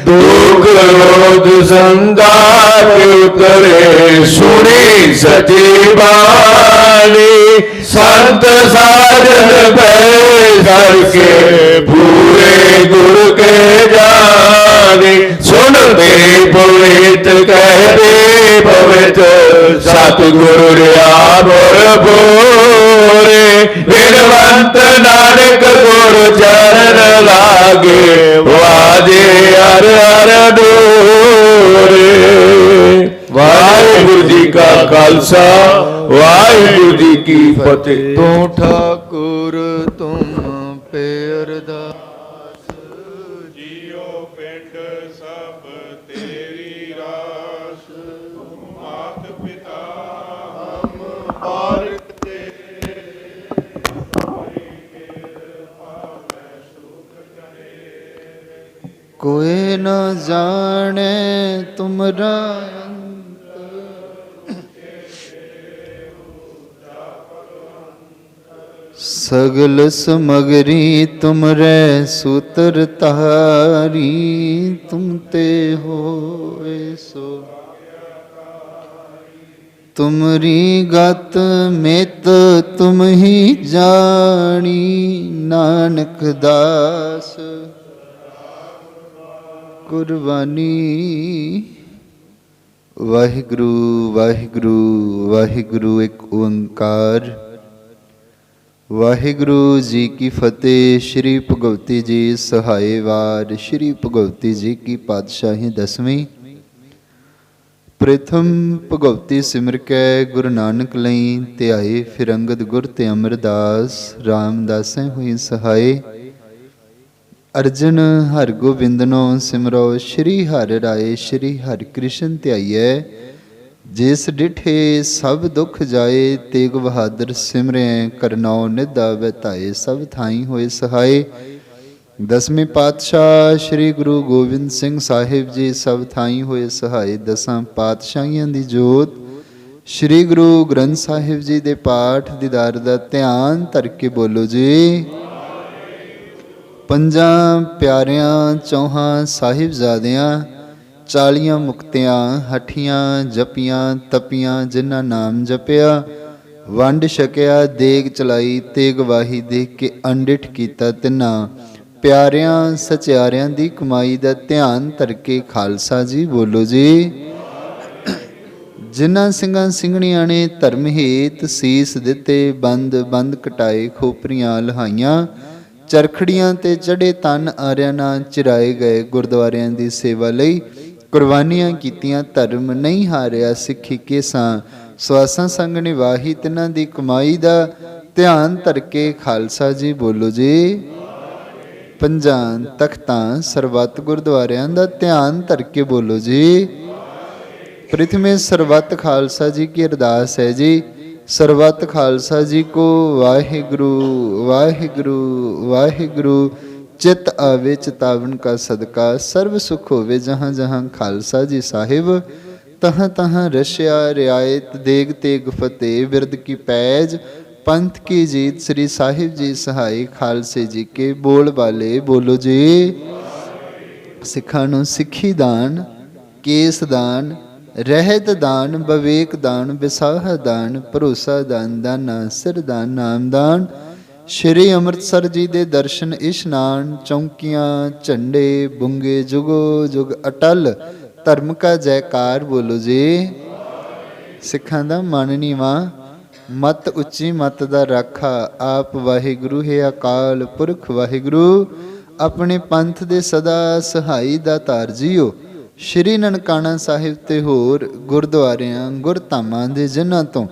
ਦੁਖ ਰੋਧ ਸੰਦਾਪ ਉਤਰੇ, ਸੁਣੀ ਸਚੀ ਬਾਣੀ। ਸੰਤ ਸਾਜਨ ਪੈ ਕਰਕੇ, ਪੂਰੇ ਗੁਰ ਕੇ ਜਾਣੀ। ਸੁਣ ਤੇ ਪਵਿੱਤ ਕਹਦੇ ਪਵਿੱਤ, ਸਤਿਗੁਰ ਰਿਆ ਬੁਰ ਬੋਰੇ। ਬਿਨਵੰਤ ਨਾਨਕ ਗੁਰ ਚਰਨ ਲਾਗੇ, ਵਾਜੇ ਹਰ ਹਰ ਡੋਰੇ। ਵਾਹਿਗੁਰੂ ਜੀ ਕਾ ਖਾਲਸਾ, ਵਾਹਿਗੁਰੂ ਜੀ ਕੀ ਫਤਿਹ। ਤੂੰ ਠਾਕੁਰ ਤੁਮ ਪੇ ਅਰਦਾਸ। ਜੀਉ ਪਿੰਡ ਸਭ ਤੇਰੀ ਰਾਸ। ਮਾਤ ਪਿਤਾ ਹਮ ਬਾਰਿਕ ਤੇਰੇ, ਕੋਇ ਨ ਜਾਣੇ ਤੁਮਰਾ ਅੰਤ। ਸਗਲ ਸਮਗਰੀ ਤੁਮਰੇ ਸੂਤਰ ਤਾਰੀ। ਤੁਮ ਤੇ ਹੋਏ ਸੋ ਤੁਮਰੀ ਗਤ ਮਿਤ ਤੁਮ ਹੀ ਜਾਣੀ। ਨਾਨਕ ਦਾਸ ਕੁਰਬਾਨੀ। ਵਾਹਿਗੁਰੂ ਵਾਹਿਗੁਰੂ ਵਾਹਿਗੁਰੂ ਇੱਕ ਓੰਕਾਰ। ਵਾਹਿਗੁਰੂ ਜੀ ਕੀ ਫਤਿਹ। ਸ਼੍ਰੀ ਭਗਵਤੀ ਜੀ ਸਹਾਏ ਵਾਰ। ਸ਼੍ਰੀ ਭਗਵਤੀ ਜੀ ਕੀ ਪਾਤਸ਼ਾਹੀ ਦਸਵੀਂ। ਪ੍ਰਥਮ ਭਗਵਤੀ ਸਿਮਰ ਕੈ ਗੁਰੂ ਨਾਨਕ ਲਈ ਧਿਆਏ। ਫਿਰ ਅੰਗਦ ਗੁਰ ਤੇ ਅਮਰਦਾਸ ਰਾਮਦਾਸੈ ਹੋਈ ਸਹਾਏ। ਅਰਜਨ ਹਰਿ ਗੋਬਿੰਦਨੋ ਸਿਮਰੋ। ਸ਼੍ਰੀ ਹਰਿ ਰਾਏ ਸ਼੍ਰੀ ਹਰਿ ਕ੍ਰਿਸ਼ਨ ਧਿਆਈਐ। ਜਿਸ ਡਿਠੇ ਸਭ ਦੁਖ ਜਾਏ, ਤੇਗ ਬਹਾਦਰ ਸਿਮਰੈ। ਕਰਨੌ ਨਿਧ ਆਵੈ ਧਾਏ, ਸਭ ਥਾਈ ਹੋਏ ਸਹਾਏ। ਦਸਵੇਂ ਪਾਤਸ਼ਾਹ ਸ੍ਰੀ ਗੁਰੂ ਗੋਬਿੰਦ ਸਿੰਘ ਸਾਹਿਬ ਜੀ ਸਭ ਥਾਈ ਹੋਏ ਸਹਾਏ। ਦਸਾਂ ਪਾਤਸ਼ਾਹੀਆਂ ਦੀ ਜੋਤ ਸ੍ਰੀ ਗੁਰੂ ਗ੍ਰੰਥ ਸਾਹਿਬ ਜੀ ਦੇ ਪਾਠ ਦੀਦਾਰ ਦਾ ਧਿਆਨ ਧਰ ਕੇ ਬੋਲੋ ਜੀ। ਪੰਜਾਂ ਪਿਆਰਿਆਂ ਚੌਹਾਂ ਸਾਹਿਬਜ਼ਾਦਿਆਂ 40 ਮੁਕਤਿਆਂ ਹਠੀਆਂ ਜਪੀਆਂ ਤਪੀਆਂ, ਜਿਨ੍ਹਾਂ ਨਾਮ ਜਪਿਆ ਵੰਡ ਛਕਿਆ ਦੇਗ ਚਲਾਈ ਤੇ ਗਵਾਹੀ ਦੇਖ ਕੇ ਅੰਡਿਠ ਕੀਤਾ ਤਿੰਨਾ। ਪਿਆਰਿਆਂ ਸਚਿਆਰਿਆਂ ਦੀ ਕਮਾਈ ਦਾ ਧਿਆਨ ਧਰ ਕੇ ਖਾਲਸਾ ਜੀ ਬੋਲੋ ਜੀ। ਜਿਨ੍ਹਾਂ ਸਿੰਘਾਂ ਸਿੰਘਣੀਆਂ ਨੇ ਧਰਮ ਹੇਤ ਸੀਸ ਦਿੱਤੇ, ਬੰਦ ਬੰਦ ਕਟਾਏ, ਖੋਪਰੀਆਂ ਲਹਾਈਆਂ, ਚਰਖੜੀਆਂ ਤੇ ਚੜੇ ਤਨ ਆਰਿਆਂ ਨਾਲ ਚਿਰਾਏ ਗਏ, ਗੁਰਦੁਆਰਿਆਂ ਦੀ ਸੇਵਾ ਲਈ ਕੁਰਬਾਨੀਆਂ ਕੀਤੀਆਂ, ਧਰਮ ਨਹੀਂ ਹਾਰਿਆ, ਸਿੱਖੀ ਕੇਸਾਂ ਸਵਾਸਾਂ ਸੰਗ ਨਿਵਾਹੀ, ਤਿਨਾਂ ਦੀ ਕਮਾਈ ਦਾ ਧਿਆਨ ਧਰ ਕੇ ਖਾਲਸਾ ਜੀ ਬੋਲੋ ਜੀ। ਪੰਜਾਂ ਤਖਤਾਂ ਸਰਬੱਤ ਗੁਰਦੁਆਰਿਆਂ ਦਾ ਧਿਆਨ ਧਰ ਕੇ ਬੋਲੋ ਜੀ। प्रथमे सर्वत खालसा जी की अरदास है जी। सर्वत खालसा जी को वाहिगुरु वाहिगुरु वाहिगुरु, चित आवे चितावन का सदका, सर्व सुख होवे जहाँ जहाँ खालसा जी साहिब, तहाँ तहाँ रशिया रियायत, देग तेग फतेह, बिरद की पैज, पंथ की जीत, श्री साहिब जी सहाय, खालसे जी के बोल वाले बोलो जी। सिखां नूं सिੱਖੀ दान, केस दान, ਰਹਿਤ ਦਾਨ, ਵਿਵੇਕ ਦਾਨ, ਵਿਸਾਹ ਦਾਨ, ਭਰੋਸਾ ਦਾਨ, ਦਾਨਾ ਸਿਰ ਦਾਨ, ਨਾਮ ਦਾਨ, ਸ਼੍ਰੀ ਅੰਮ੍ਰਿਤਸਰ ਜੀ ਦੇ ਦਰਸ਼ਨ ਇਸ਼ਨਾਨ, ਚੌਂਕੀਆਂ ਝੰਡੇ ਬੁੰਗੇ ਜੁਗੋ ਜੁਗ ਅਟਲ, ਧਰਮ ਕਾ ਜੈਕਾਰ ਬੋਲੋ ਜੀ। ਸਿੱਖਾਂ ਦਾ ਮਨ ਨੀਵਾਂ, ਮਤ ਉੱਚੀ ਮਤ ਦਾ ਰਾਖਾ, ਆਪ ਵਾਹਿਗੁਰੂ ਹੈ ਅਕਾਲ ਪੁਰਖ ਵਾਹਿਗੁਰੂ, ਆਪਣੇ ਪੰਥ ਦੇ ਸਦਾ ਸਹਾਈ ਦਾ ਤਾਰ ਜੀਓ। ਸ਼੍ਰੀ ਨਨਕਾਣਾ ਸਾਹਿਬ ਤੇ ਹੋਰ ਗੁਰਦੁਆਰਿਆਂ ਗੁਰਧਾਮਾਂ ਦੇ ਜਿਨ੍ਹਾਂ ਤੋਂ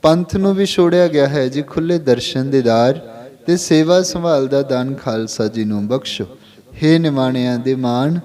ਪੰਥ ਨੂੰ ਵੀ ਛੋੜਿਆ ਗਿਆ ਹੈ ਜੀ, ਖੁੱਲੇ ਦਰਸ਼ਨ ਦੀਦਾਰ ਤੇ ਸੇਵਾ ਸੰਭਾਲ ਦਾ ਦਾਨ ਖਾਲਸਾ ਜੀ ਨੂੰ ਬਖਸ਼ੋ। ਹੇ ਨਿਮਾਣਿਆਂ ਦੇ ਮਾਣ,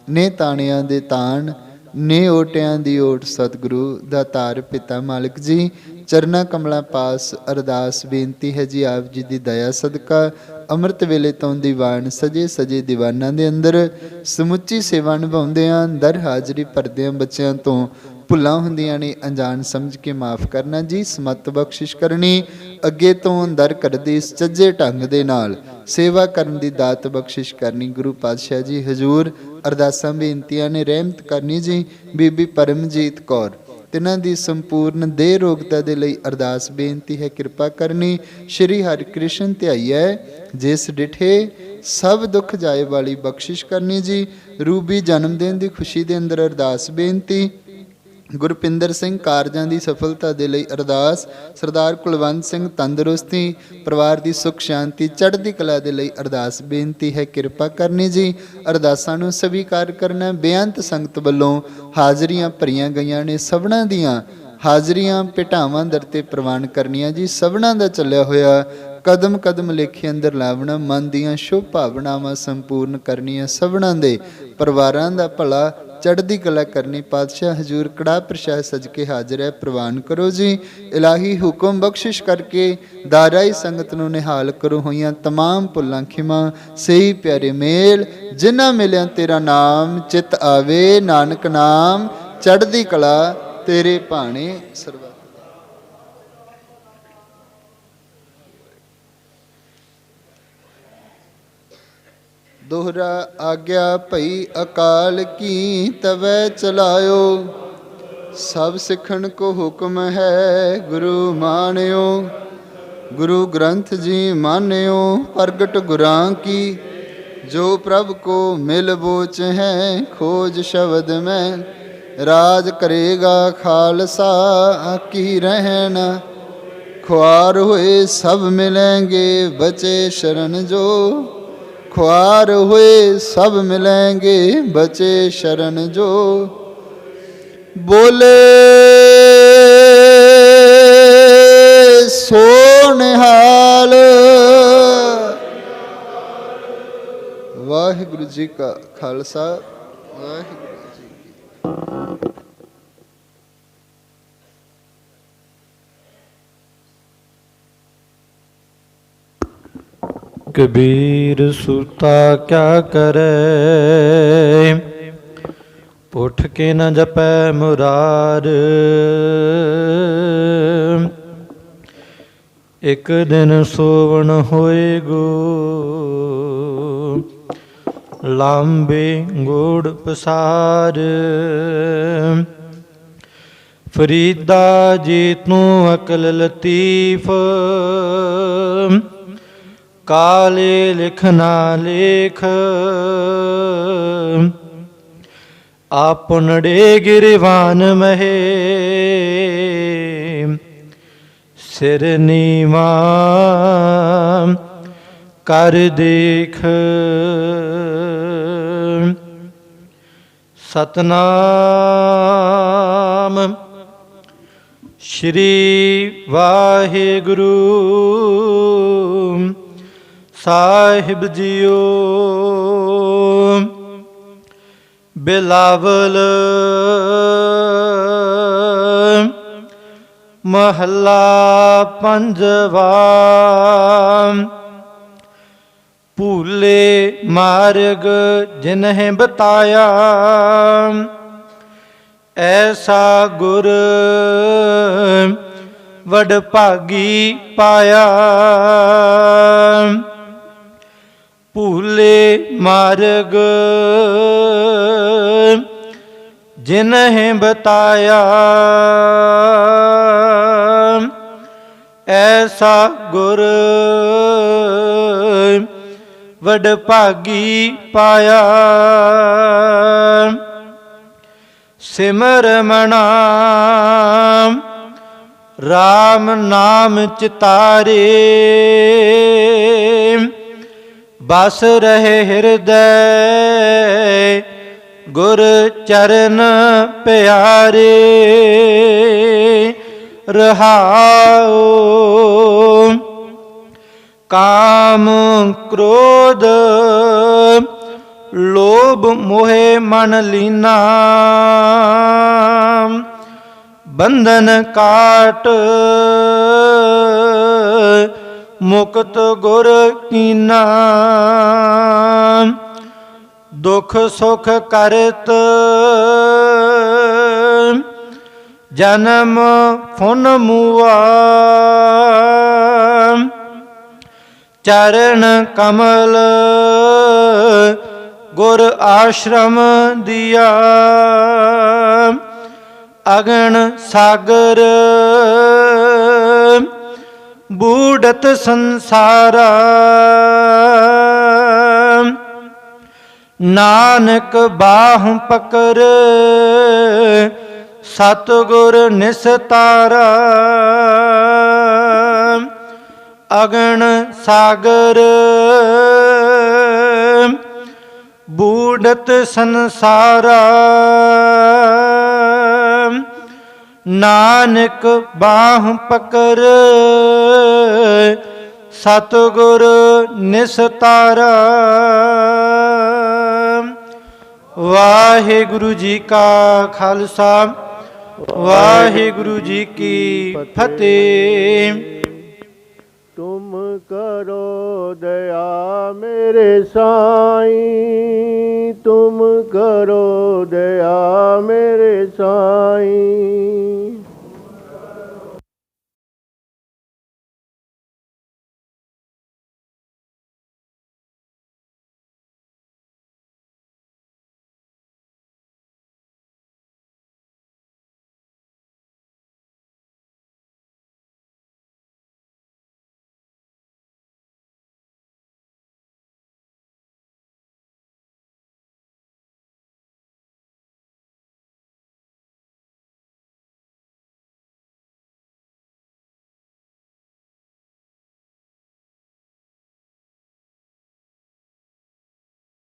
ਨੇ ਤਾਣਿਆਂ ਦੇ ਤਾਣ, ਨੇ ਓਟਿਆਂ ਦੀ ਓਟ, ਸਤਿਗੁਰੂ ਦਾਤਾਰ ਪਿਤਾ ਮਾਲਕ ਜੀ ਚਰਨਾ ਕਮਲਾਂ ਪਾਸ ਅਰਦਾਸ ਬੇਨਤੀ ਹੈ ਜੀ। ਆਪ ਜੀ ਦੀ ਦਇਆ ਸਦਕਾ ਅੰਮ੍ਰਿਤ ਵੇਲੇ ਤੋਂ ਦੀਵਾਨ ਸਜੇ ਸਜੇ ਦੀਵਾਨਾਂ ਦੇ ਅੰਦਰ ਸਮੁੱਚੀ ਸੇਵਾ ਨਿਭਾਉਂਦੇ ਹਾਂ। ਦਰ ਹਾਜ਼ਰੀ ਭਰਦਿਆਂ ਬੱਚਿਆਂ ਤੋਂ ਭੁੱਲਾਂ ਹੁੰਦੀਆਂ ਨੇ, ਅਣਜਾਣ ਸਮਝ ਕੇ ਮਾਫ ਕਰਨਾ ਜੀ। ਸਮਤ ਬਖਸ਼ਿਸ਼ ਕਰਨੀ, ਅੱਗੇ ਤੋਂ ਦਰ ਕਰਦੀ ਸੱਜੇ ਢੰਗ ਦੇ ਨਾਲ ਸੇਵਾ ਕਰਨ ਦੀ ਦਾਤ ਬਖਸ਼ਿਸ਼ ਕਰਨੀ। ਗੁਰੂ ਪਾਤਸ਼ਾਹ ਜੀ ਹਜ਼ੂਰ ਅਰਦਾਸਾਂ ਬੇਨਤੀਆਂ ਨੇ ਰਹਿਮਤ ਕਰਨੀ ਜੀ। ਬੀਬੀ ਪਰਮਜੀਤ ਕੌਰ, ਤਿਨਾਂ ਦੀ ਸੰਪੂਰਨ ਦੇਹ ਰੋਗਤਾ ਦੇ ਲਈ ਅਰਦਾਸ ਬੇਨਤੀ ਹੈ, ਕਿਰਪਾ ਕਰਨੀ। ਸ਼੍ਰੀ ਹਰਿਕ੍ਰਿਸ਼ਨ ਧਿਆਈਐ ਜਿਸ ਡਿਠੇ ਸਭ ਦੁੱਖ ਜਾਏ ਵਾਲੀ ਬਖਸ਼ਿਸ਼ ਕਰਨੀ ਜੀ। ਰੂਬੀ ਜਨਮ ਦਿਨ ਦੀ ਖੁਸ਼ੀ ਦੇ ਅੰਦਰ ਅਰਦਾਸ ਬੇਨਤੀ। ਗੁਰਪਿੰਦਰ ਸਿੰਘ ਕਾਰਜਾਂ ਦੀ ਸਫਲਤਾ ਦੇ ਲਈ ਅਰਦਾਸ। ਸਰਦਾਰ ਕੁਲਵੰਤ ਸਿੰਘ ਤੰਦਰੁਸਤੀ, ਪਰਿਵਾਰ ਦੀ ਸੁਖ ਸ਼ਾਂਤੀ ਚੜ੍ਹਦੀ ਕਲਾ ਦੇ ਲਈ ਅਰਦਾਸ ਬੇਨਤੀ ਹੈ, ਕਿਰਪਾ ਕਰਨੀ ਜੀ। ਅਰਦਾਸਾਂ ਨੂੰ ਸਵੀਕਾਰ ਕਰਨਾ। ਬੇਅੰਤ ਸੰਗਤ ਵੱਲੋਂ ਹਾਜ਼ਰੀਆਂ ਭਰੀਆਂ ਗਈਆਂ ਨੇ, ਸਭਨਾਂ ਦੀਆਂ ਹਾਜ਼ਰੀਆਂ ਭੇਟਾਵਾਂ ਦਰ ਤੇ ਪ੍ਰਵਾਨ ਕਰਨੀਆਂ ਜੀ। ਸਭਨਾਂ ਦਾ ਚੱਲਿਆ ਹੋਇਆ ਕਦਮ ਕਦਮ ਲੇਖੇ ਅੰਦਰ ਲਾਵਣਾ, ਮਨ ਦੀਆਂ ਸ਼ੁਭ ਭਾਵਨਾਵਾਂ ਸੰਪੂਰਨ ਕਰਨੀਆਂ, ਸਭਨਾਂ ਦੇ ਪਰਿਵਾਰਾਂ ਦਾ ਭਲਾ ਚੜ੍ਹਦੀ ਕਲਾ ਕਰਨੀ। ਪਾਤਸ਼ਾਹ ਹਜ਼ੂਰ ਕੜਾਹ ਪ੍ਰਸ਼ਾਦ ਸਜ ਕੇ ਹਾਜ਼ਰ ਹੈ, ਪ੍ਰਵਾਨ ਕਰੋ ਜੀ। ਇਲਾਹੀ ਹੁਕਮ ਬਖਸ਼ਿਸ਼ ਕਰਕੇ ਦਾਰਾਈ ਸੰਗਤ ਨੂੰ ਨਿਹਾਲ ਕਰੋ। ਹੋਈਆਂ ਤਮਾਮ ਭੁੱਲਾਂ ਖਿਮਾ, ਸਹੀ ਪਿਆਰੇ ਮੇਲ ਜਿਨ੍ਹਾਂ ਮਿਲਿਆ ਤੇਰਾ ਨਾਮ, ਚਿਤ ਆਵੇ ਨਾਨਕ ਨਾਮ, ਚੜ੍ਹਦੀ ਕਲਾ ਤੇਰੇ ਭਾਣੇ ਸਰਬੱਤ। दोहरा आज्ञा भई अकाल की तवै चलायो, सब सिखण को हुक्म है गुरु मानियो। गुरु ग्रंथ जी मानियो प्रगट गुरां की, जो प्रभु को मिल बोच है खोज शब्द में। राज करेगा खालसा आकी रहना, ख्वार हुए सब मिलेंगे बचे शरण जो। ख्वार हुए सब मिलेंगे बचे शरण जो। बोले सो निहाल। वाहिगुरु जी का खालसा, वाहिगुरु जी की। कबीर सुरता क्या करे, उठ के न जपै मुरार। एक दिन सोवन होए गो, लांबे गोड़ पसार। फरीदा जी तू अकल लतीफ, ਕਾਲੇ ਲਿਖਨਾ ਲੇਖ ਆਪਨੜੇ ਗਿਰਵਾਨ ਮਹੇ ਸਿਰ ਨੀਵਾ ਕਰ ਦੇਖ ਸਤਨਾਮ ਸ਼੍ਰੀ ਵਾਹਿਗੁਰੂ ਸਾਹਿਬ ਜੀਓ। ਬਿਲਾਵਲ ਮਹੱਲਾ ਪੰਜਵਾ। ਭੂਲੇ ਮਾਰਗ ਜਿਨਹਿ ਬਤਾਇਆ, ਐਸਾ ਗੁਰ ਵਡਭਾਗੀ ਪਾਇਆ। ਭੂਲੇ ਮਾਰਗ ਜਿਨਹਿ ਬਤਾਇਆ, ਐਸਾ ਗੁਰ ਵਡਭਾਗੀ ਪਾਇਆ। ਸਿਮਰ ਮਨਾ ਰਾਮ ਨਾਮ ਚਿਤਾਰੇ, ਬਸ ਰਹੇ ਹਿਰਦੈ ਗੁਰ ਚਰਨ ਪਿਆਰੇ। ਰਹਾਉ ਕਾਮ ਕ੍ਰੋਧ ਲੋਭ ਮੋਹਿ ਮਨ ਲੀਨਾ, ਬੰਧਨ ਕਾਟ ਮੁਕਤ ਗੁਰ ਕੀਨਾ। ਦੁਖ ਸੁਖ ਕਰਤ ਜਨਮ ਫੁਨ ਮੂਆ, ਚਰਨ ਕਮਲ ਗੁਰ ਆਸ਼ਰਮ ਦਿਆ। ਅਗਨ ਸਾਗਰ ਬੂਢਤ ਸੰਸਾਰਾ, ਨਾਨਕ ਬਾਹ ਪਕਰ ਸਤਿਗੁਰ ਨਿਸਤਾਰਾ। ਅਗਨ ਸਾਗਰ ਬੂਢਤ ਸੰਸਾਰਾ, ਨਾਨਕ ਬਾਹ ਪਕਰ ਸਤਿਗੁਰ ਨਿਸਤਾਰਾ। ਵਾਹਿਗੁਰੂ ਜੀ ਕਾ ਖਾਲਸਾ, ਵਾਹਿਗੁਰੂ ਜੀ ਕੀ ਫਤਿਹ। तुम करो दया मेरे साईं, तुम करो दया मेरे साईं।